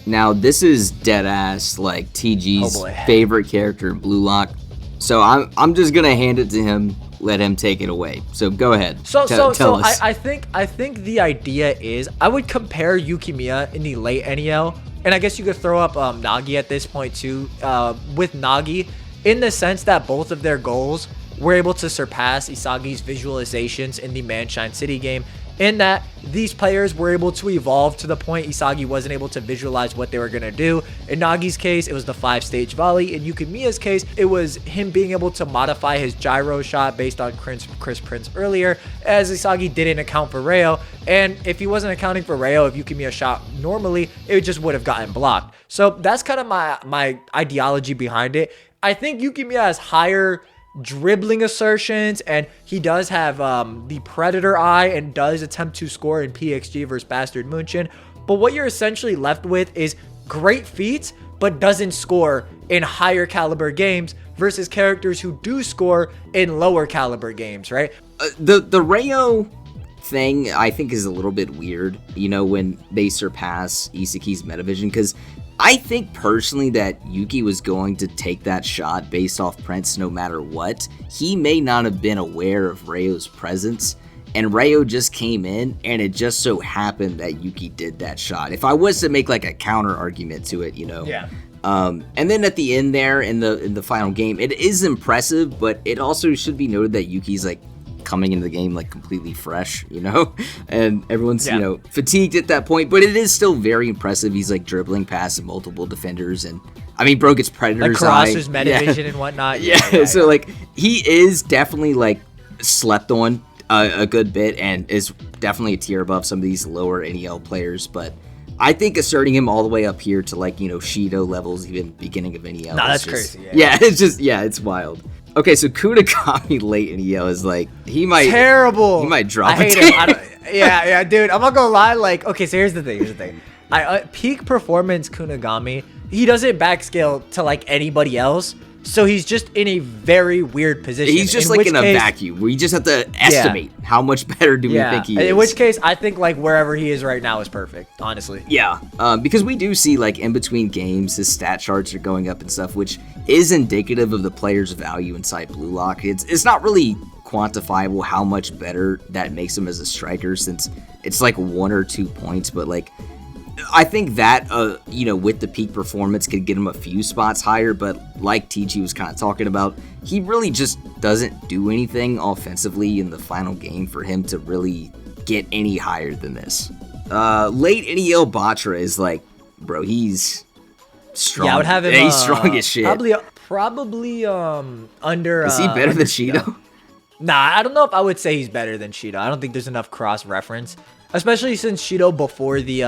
Now, this is dead ass, like, TG's favorite character in Blue Lock. So I'm just going to hand it to him, let him take it away. So go ahead.
So
tell us.
I think the idea is I would compare Yukimiya in the late NEL. And I guess you could throw up Nagi at this point too, with Nagi, in the sense that both of their goals were able to surpass Isagi's visualizations in the Manshine City game in that these players were able to evolve to the point Isagi wasn't able to visualize what they were going to do. In Nagi's case, it was the 5-stage volley. In Yukimiya's case, it was him being able to modify his gyro shot based on Chris Prince earlier, as Isagi didn't account for Reo. And if he wasn't accounting for Reo, if Yukimiya shot normally, it just would have gotten blocked. So that's kind of my ideology behind it. I think Yukimiya has higher dribbling assertions, and he does have the predator eye and does attempt to score in PXG versus Bastard Munchen. But what you're essentially left with is great feats, but doesn't score in higher caliber games versus characters who do score in lower caliber games, right?
The Reo thing I think is a little bit weird, you know, when they surpass Isaki's Metavision, because I think personally that Yuki was going to take that shot based off Prince no matter what. He may not have been aware of Reo's presence, and Reo just came in, and it just so happened that Yuki did that shot. If I was to make like a counter argument to it, you know.
Yeah.
And then at the end there in the final game, it is impressive, but it also should be noted that Yuki's like coming into the game like completely fresh, you know, and everyone's you know, fatigued at that point, but it is still very impressive. He's like dribbling past multiple defenders, and I mean, bro gets predators
across his Metavision and whatnot.
So like he is definitely like slept on a good bit and is definitely a tier above some of these lower NEL players, but I think asserting him all the way up here to like, you know, Shido levels, even beginning of NEL.
No, that's
just,
crazy.
Yeah, it's just, it's wild. Okay, so Kunigami late in NEL is like, he might...
Terrible.
He might drop
I hate him. Yeah, dude. I'm not gonna lie. Like, okay, so here's the thing. Peak performance Kunigami, he doesn't backscale to like anybody else. So he's just in a very weird position.
He's just like in a vacuum. We just have to estimate how much better do we think he is.
In which case, I think like wherever he is right now is perfect, honestly.
Yeah, because we do see like in between games, his stat charts are going up and stuff, which is indicative of the player's value inside Blue Lock. It's not really quantifiable how much better that makes him as a striker, since it's like 1 or 2 points, but like I think that, you know, with the peak performance could get him a few spots higher, but like TG was kind of talking about, he really just doesn't do anything offensively in the final game for him to really get any higher than this. Late NEL Batra is like, bro, he's strong.
Yeah, I would have him.
He's strong as shit.
Probably under.
Is he better than Shido?
Nah, I don't know if I would say he's better than Shido. I don't think there's enough cross reference, especially since Shido before the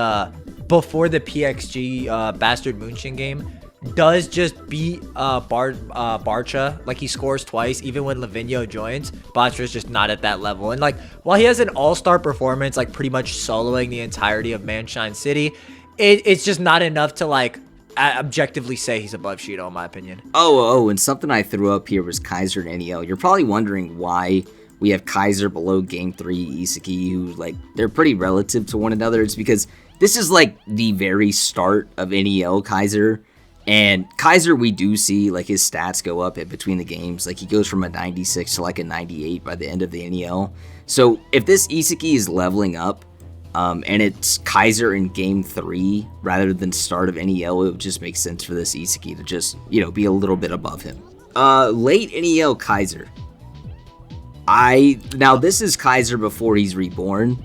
PXG Bastard Munchen game does just beat Barcha. Like, he scores twice even when Lavinho joins. Batra's just not at that level, and like while he has an all-star performance, like pretty much soloing the entirety of Manshine City, it's just not enough to like objectively say he's above Shido, in my opinion.
Oh, and something I threw up here was Kaiser and NEL. You're probably wondering why we have Kaiser below Game 3 Isaki, who, like, they're pretty relative to one another. It's because this is, like, the very start of NEL Kaiser. And Kaiser, we do see, like, his stats go up in between the games. Like, he goes from a 96 to, like, a 98 by the end of the NEL. So, if this Isaki is leveling up, and it's Kaiser in Game 3 rather than start of NEL, it would just make sense for this Isaki to just, you know, be a little bit above him. Late NEL Kaiser. Now this is Kaiser before he's reborn,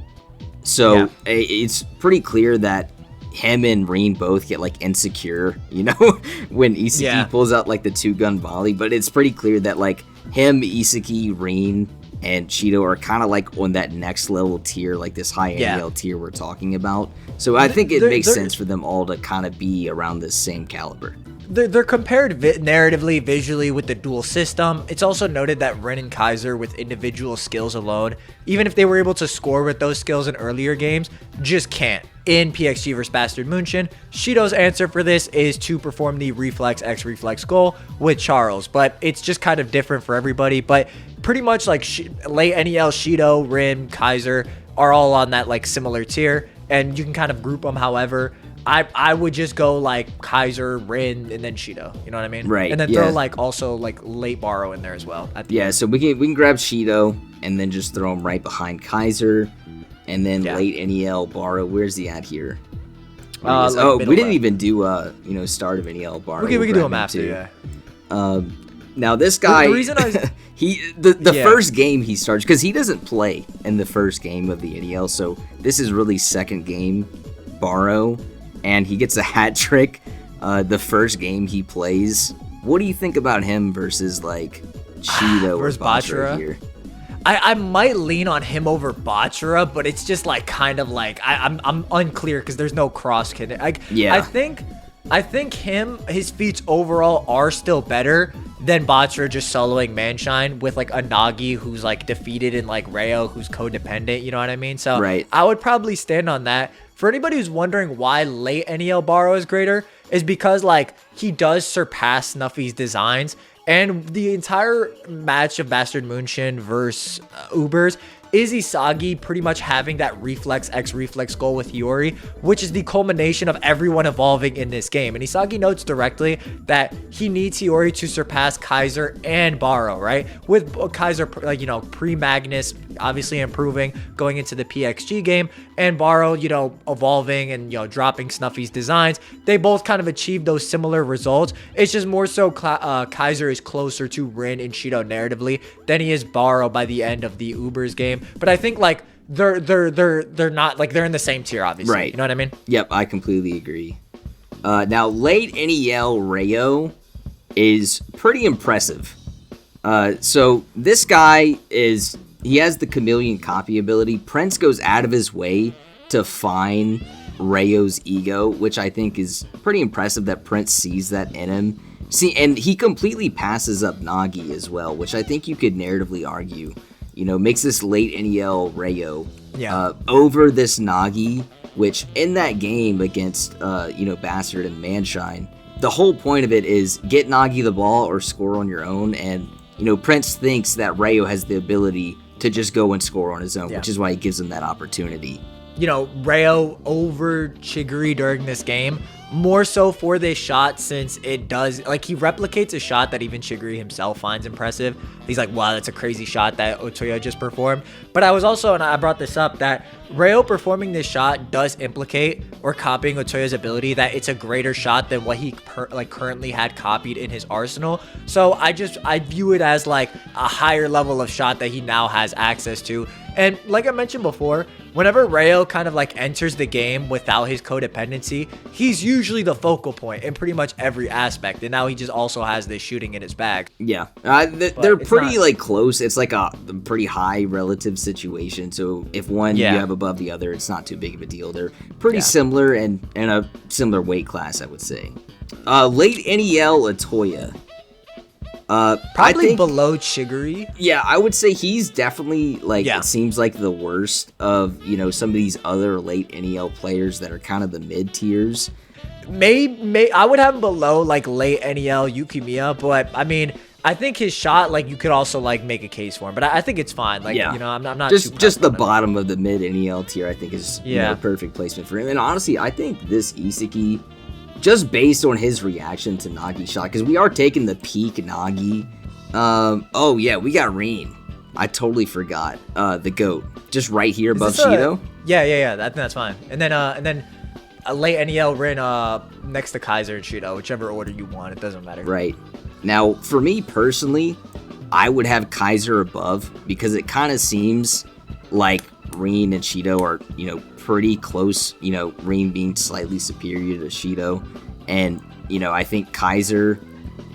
so it's pretty clear that him and Reen both get like insecure, you know, when Isaki pulls out like the 2-gun volley. But it's pretty clear that like him, Isaki, Reen, and Shido are kind of like on that next level tier, like this high NEL tier we're talking about. So I think it makes sense for them all to kind of be around this same caliber.
They're compared narratively, visually with the dual system. It's also noted that Ren and Kaiser, with individual skills alone, even if they were able to score with those skills in earlier games, just can't. In PXG vs Bastard Munchen, Shido's answer for this is to perform the reflex X reflex goal with Charles, but it's just kind of different for everybody. But pretty much like late NEL, Shido, Ren, Kaiser are all on that like similar tier, and you can kind of group them however. I would just go like Kaiser, Ren, and then Shido. You know what I mean?
Right.
And then throw like also like late Baro in there as well.
So we can grab Shido and then just throw him right behind Kaiser, and then late NEL Baro. Where's he at here?
Like
we didn't even do start of NEL Baro.
We can do him after.
Now this guy,
the reason I
the first game he starts, because he doesn't play in the first game of the NEL, so this is really second game Baro, and he gets a hat trick the first game he plays. What do you think about him versus like Cheeto or Bachara here?
I might lean on him over Bachara, but it's just like kind of like I'm unclear because there's no cross connect.
Yeah.
I think his feats overall are still better than Bachara just soloing Manshine with like a Nagi who's like defeated and like Rayo who's codependent, you know what I mean? So
right.
I would probably stand on that. For anybody who's wondering why late NEL Baro is greater, is because like he does surpass Snuffy's designs, and the entire match of Bastard Moonshin versus Ubers is Isagi pretty much having that reflex X reflex goal with Hiyori, which is the culmination of everyone evolving in this game. And Isagi notes directly that he needs Hiyori to surpass Kaiser and Baro, right? With Kaiser, like, you know, pre-Magnus obviously improving going into the PXG game, and Baro, you know, evolving and, you know, dropping Snuffy's designs. They both kind of achieved those similar results. It's just more so Kaiser is closer to Ren and Shido narratively than he is Baro by the end of the Ubers game. But I think like they're not like they're in the same tier, obviously.
Right.
You know what I mean?
Yep, I completely agree. Now late NEL Rayo is pretty impressive. So this guy he has the chameleon copy ability. Prince goes out of his way to find Rayo's ego, which I think is pretty impressive that Prince sees that in him. See, and he completely passes up Nagi as well, which I think you could narratively argue, you know, makes this late NEL Rayo over this Nagi, which in that game against, you know, Bastard and Manshine, the whole point of it is get Nagi the ball or score on your own. And, you know, Prince thinks that Rayo has the ability to just go and score on his own, which is why he gives him that opportunity.
You know, Rayo over Chigiri during this game, more so for this shot, since it does, like, he replicates a shot that even Chigiri himself finds impressive. He's like, wow, that's a crazy shot that Otoya just performed. But I was also, and I brought this up, that Rayo performing this shot does implicate or copying Otoya's ability that it's a greater shot than what he currently had copied in his arsenal. So I view it as like a higher level of shot that he now has access to. And like I mentioned before, whenever Rayo kind of like enters the game without his codependency, he's usually the focal point in pretty much every aspect. And now he just also has this shooting in his bag.
Yeah, they're pretty like close. It's like a pretty high relative situation. So if one you have above the other, it's not too big of a deal. They're pretty similar and a similar weight class, I would say. Late NEL Otoya.
Probably below Chigiri.
Yeah, I would say he's definitely like it seems like the worst of, you know, some of these other late NEL players that are kind of the mid tiers.
I would have him below like late NEL Yukimiya, but I mean, I think his shot, like, you could also like make a case for him, but I think it's fine. Like, you know, I'm not
just the bottom of the mid NEL tier. I think is you know, perfect placement for him. And honestly, I think this Isagi, just based on his reaction to Nagi's shot, because we are taking the peak Nagi. Oh yeah, we got Ren. I totally forgot. The GOAT, just right here above Shido.
Yeah. That's fine. And then a late NEL Ren next to Kaiser and Shido, whichever order you want. It doesn't matter.
Right. Now, for me personally, I would have Kaiser above because it kind of seems like Ren and Shido are, you know, pretty close, you know, Ren being slightly superior to Shido. And, you know, I think Kaiser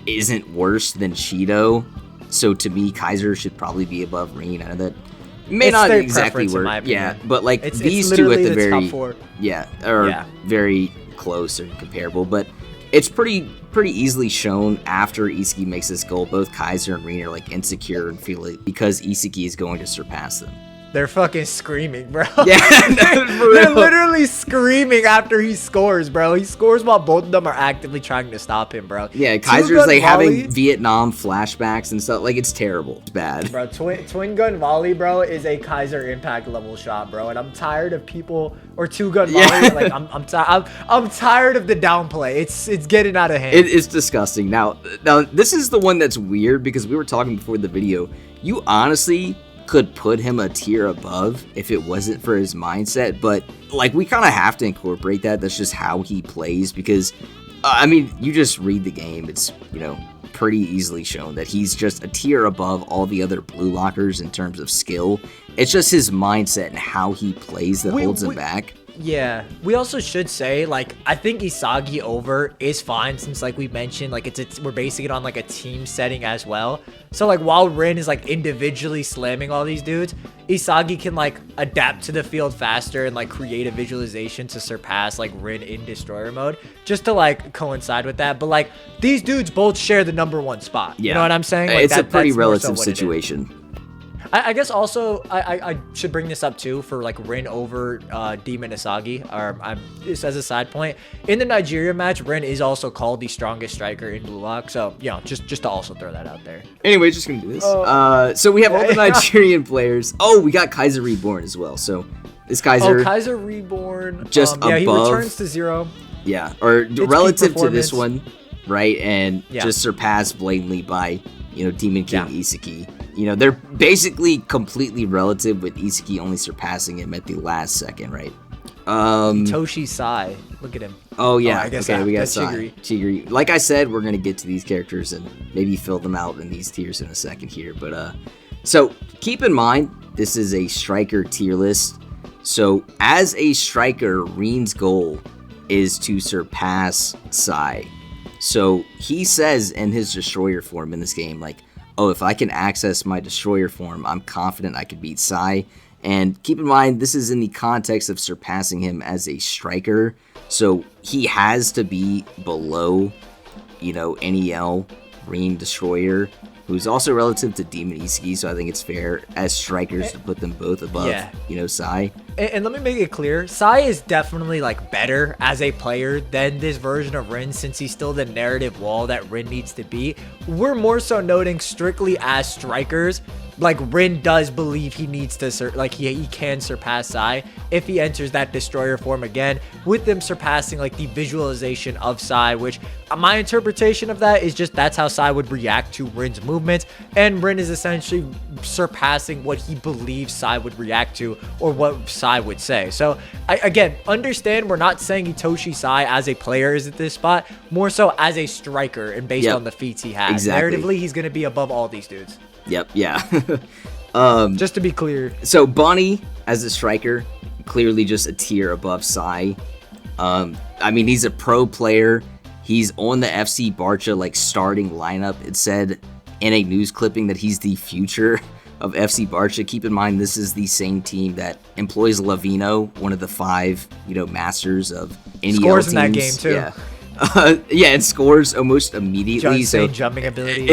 isn't worse than Shido. So to me, Kaiser should probably be above Ren. I know that may not exactly work. Yeah, but like these two at the very
top four.
Are very close or comparable. But it's pretty easily shown after Isagi makes this goal, both Kaiser and Ren are like insecure and feel it because Isagi is going to surpass them.
They're fucking screaming, bro.
Yeah,
they're literally screaming after he scores, bro. He scores while both of them are actively trying to stop him, bro.
Yeah, Kaiser's like having Vietnam flashbacks and stuff. Like, it's terrible. It's bad.
Bro, twin gun volley, bro, is a Kaiser impact level shot, bro. And I'm tired of people, or two gun volley. Like, I'm tired of the downplay. It's getting out of hand.
It's disgusting. Now this is the one that's weird because we were talking before the video. You honestly could put him a tier above if it wasn't for his mindset, but like we kind of have to incorporate that. That's just how he plays, because I mean, you just read the game. It's, pretty easily shown that he's just a tier above all the other blue lockers in terms of skill. It's just his mindset and how he plays that holds him back.
Yeah, we also should say, like, I think Isagi over is fine since, like we mentioned, like, we're basing it on, like, a team setting as well. So, like, while Ren is, like, individually slamming all these dudes, Isagi can, like, adapt to the field faster and, like, create a visualization to surpass, like, Ren in Destroyer mode, just to, like, coincide with that. But, like, these dudes both share the #1 spot. Yeah. You know what I'm saying? Like,
it's a pretty relative situation.
I guess also I should bring this up too for like Ren over Demon Isagi. Just as a side point, in the Nigeria match, Ren is also called the strongest striker in Blue Lock. So just to also throw that out there.
Anyway, just gonna do this. So we have all the Nigerian players. Oh, we got Kaiser Reborn as well. So this Kaiser.
Oh, Kaiser Reborn.
Just above.
Yeah, he returns to 0.
Yeah, or relative to this one, right? And just surpassed blatantly by Demon King Isaki. They're basically completely relative, with Isaki only surpassing him at the last second, right?
Toshi Sai. Look at him.
Oh, yeah.
I guess
we got
that's
Sai. Chigiri. Like I said, we're going to get to these characters and maybe fill them out in these tiers in a second here. But so keep in mind, this is a striker tier list. So as a striker, Ren's goal is to surpass Sai. So he says in his Destroyer form in this game, like, oh, if I can access my Destroyer form, I'm confident I could beat Sai. And keep in mind, this is in the context of surpassing him as a striker. So he has to be below, NEL, Ren Destroyer, who's also relative to Demon Isagi. So I think it's fair as strikers to put them both above, Sai.
And let me make it clear, Sai is definitely like better as a player than this version of Ren, since he's still the narrative wall that Ren needs to be. We're more so noting strictly as strikers, like Ren does believe he needs to he can surpass Sai if he enters that Destroyer form again, with them surpassing like the visualization of Sai, which my interpretation of that is just that's how Sai would react to Ren's movements, and Ren is essentially surpassing what he believes Sai would react to, or what Sai would say. So again, understand we're not saying Itoshi Sai as a player is at this spot, more so as a striker and based on the feats he has.
Exactly.
Narratively, he's going to be above all these dudes.
Yep, yeah.
Just to be clear.
So Bunny, as a striker, clearly just a tier above Sai. I mean, he's a pro player. He's on the FC Barca starting lineup. It said in a news clipping that he's the future of FC Barca. Keep in mind, this is the same team that employs Lavino, one of the 5, masters of NEL
scores
teams.
In that game too.
Yeah. And scores almost immediately.
So jumping ability.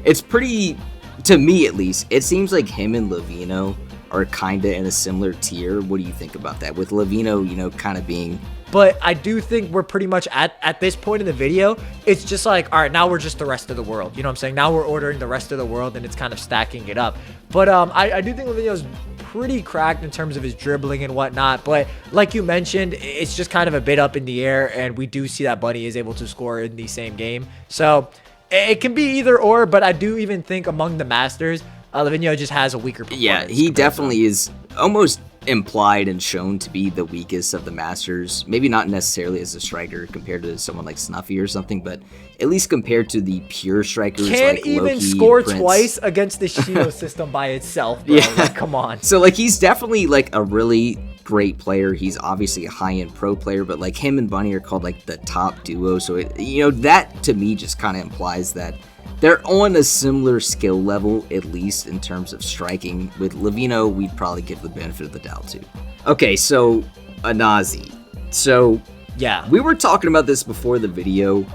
It's pretty, to me at least, it seems like him and Lavino are kind of in a similar tier. What do you think about that? With Lavino, kind of being...
But I do think we're pretty much at this point in the video, it's just like, all right, now we're just the rest of the world. You know what I'm saying? Now we're ordering the rest of the world, and it's kind of stacking it up. But I do think Lavino's pretty cracked in terms of his dribbling and whatnot. But like you mentioned, it's just kind of a bit up in the air, and we do see that Bunny is able to score in the same game. So it can be either or, but I do even think among the masters, Lavino just has a weaker performance.
Yeah, he definitely is almost implied and shown to be the weakest of the masters. Maybe not necessarily as a striker compared to someone like Snuffy or something, but at least compared to the pure strikers
can't
like
even
Loki,
score
Prince.
Twice against the Shido system by itself, bro.
Yeah.
Come on.
So he's definitely a really great player. He's obviously a high-end pro player, but him and Bunny are called the top duo. So that to me just kind of implies that they're on a similar skill level, at least in terms of striking. With Lavino, we'd probably give the benefit of the doubt too. Okay, so Anazi. So
yeah,
we were talking about this before the video.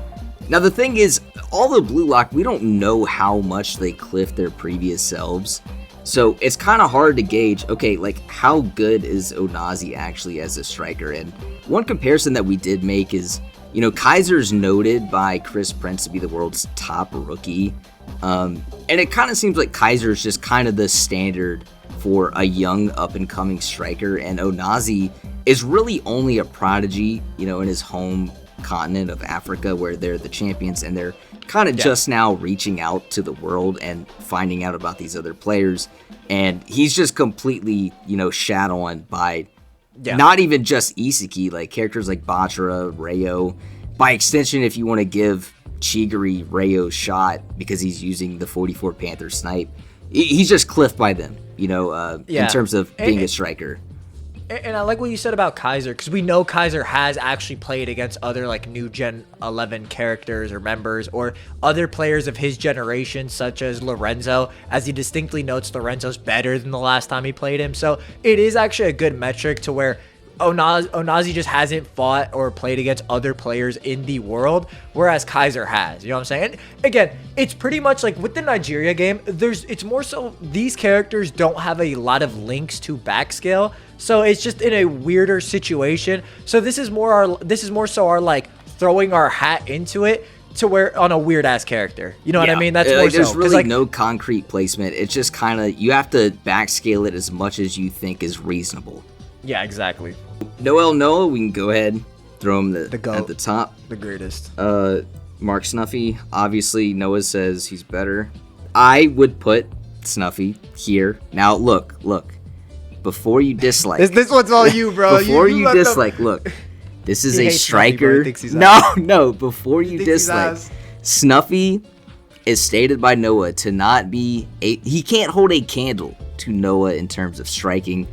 Now the thing is, all the Blue Lock, we don't know how much they cliff their previous selves. So it's kind of hard to gauge, okay, how good is Onazi actually as a striker? And one comparison that we did make is, Kaiser's noted by Chris Prince to be the world's top rookie. And it kind of seems like Kaiser's just kind of the standard for a young up-and-coming striker. And Onazi is really only a prodigy, in his home continent of Africa, where they're the champions, and they're kind of just now reaching out to the world and finding out about these other players. And he's just completely, shat on by not even just Isaki, characters like Batra, Rayo, by extension, if you want to give Chigiri Rayo's shot because he's using the 44 Panther snipe, he's just cliffed by them, in terms of being a striker.
And I like what you said about Kaiser, because we know Kaiser has actually played against other like new Gen 11 characters or members or other players of his generation, such as Lorenzo, as he distinctly notes Lorenzo's better than the last time he played him. So it is actually a good metric to where Onazi just hasn't fought or played against other players in the world, whereas Kaiser has. You know what I'm saying? And again, it's pretty much like with the Nigeria game, it's more so these characters don't have a lot of links to backscale, so it's just in a weirder situation. So this is more so our like throwing our hat into it to where on a weird ass character. You know what I mean? That's more
there's
so.
really
Like,
no concrete placement. It's just kind of, you have to backscale it as much as you think is reasonable.
yeah, exactly.
Noah, we can go ahead, throw him
The GOAT.
at the top.
The greatest.
Mark Snuffy, obviously Noah says he's better. I would put Snuffy here. Now look, before you dislike.
This one's all you, bro.
Before you
let them-
dislike, look, this is
He
a
hates Snuffy, bro.
striker.
He thinks he's ass.
No, before you
thinks he's
dislike,
ass.
Snuffy is stated by Noah to not be he can't hold a candle to Noah in terms of striking.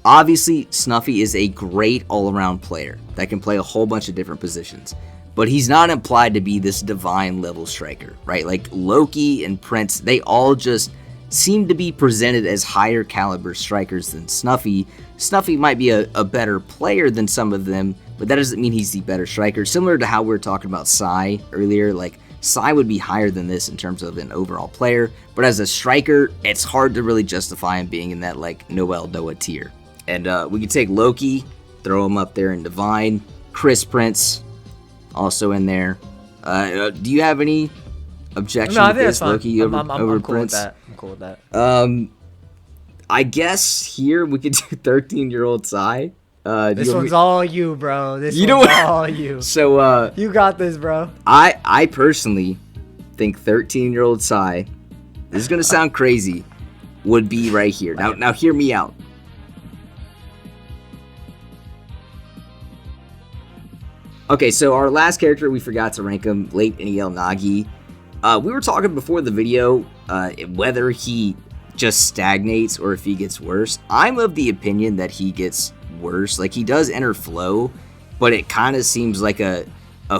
Obviously, Snuffy is a great all-around player that can play a whole bunch of different positions, but he's not implied to be this divine level striker, right? Like Loki and Prince, they all just seem to be presented as higher caliber strikers than Snuffy. Snuffy might be a better player than some of them, but that doesn't mean he's the better striker. Similar to how we were talking about Psy earlier, like Psy would be higher than this in terms of an overall player, but as a striker, it's hard to really justify him being in that like Noah tier. And we could take Loki, throw him up there in Divine. Chris Prince, also in there. Do you have any objection
No, I
to
think
this,
that's fine.
Loki, over
I'm cool
Prince?
with that. I'm cool with that.
I guess here we could do 13-year-old Psy.
This one's all you, bro. This
You know
one's
what?
all you.
So
You got this, bro.
I personally think 13-year-old Psy, this is gonna sound crazy, would be right here. Now hear me out. Okay, so our last character, we forgot to rank him, late NEL Nagi. We were talking before the video whether he just stagnates or if he gets worse. I'm of the opinion that he gets worse. Like, he does enter flow, but it kind of seems like a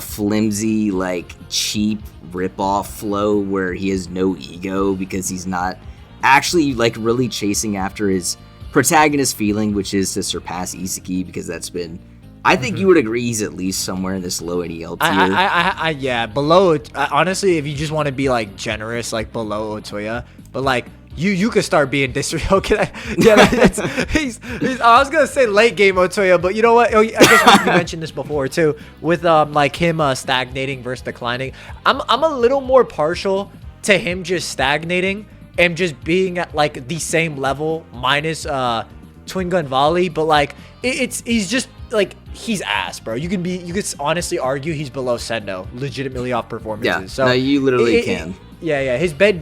flimsy, like, cheap ripoff flow where he has no ego because he's not actually, like, really chasing after his protagonist feeling, which is to surpass Isaki, because that's been... I think you would agree he's at least somewhere in this low NEL tier.
Yeah, below it. Honestly, if you just want to be like generous, like below Otoya, but like you could start being disrespectful. I was gonna say late game Otoya, but you know what? I guess you mentioned this before too, with like him stagnating versus declining. I'm a little more partial to him just stagnating and just being at like the same level minus Twin Gun Volley, but like he's just like he's ass, bro. You could honestly argue he's below Sendo, legitimately off performances.
Yeah,
so
no, you literally can.
Yeah. His bid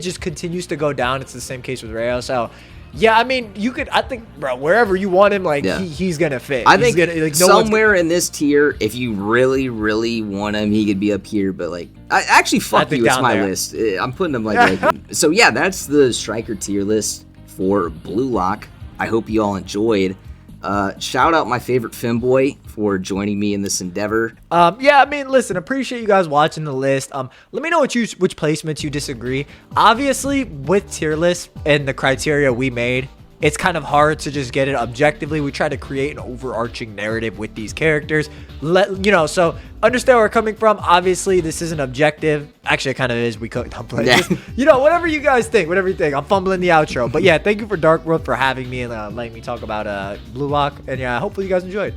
just continues to go down. It's the same case with Rayo. So yeah, I mean, I think, bro, wherever you want him, like he's gonna fit.
I think
like,
somewhere in this tier, if you really, really want him, he could be up here. But like, fuck you, it's my list. I'm putting him like so. Yeah, that's the striker tier list for Blue Lock. I hope you all enjoyed. Shout out my favorite femboy for joining me in this endeavor.
Yeah, I mean, listen, appreciate you guys watching the list. Let me know which placements you disagree. Obviously, with tier lists and the criteria we made, it's kind of hard to just get it objectively. We try to create an overarching narrative with these characters. So understand where we're coming from. Obviously, this isn't objective. Actually, it kind of is. We could play. Just, whatever you guys think, whatever you think. I'm fumbling the outro. But yeah, thank you for DARKWORLD for having me and letting me talk about Blue Lock. And yeah, hopefully you guys enjoyed.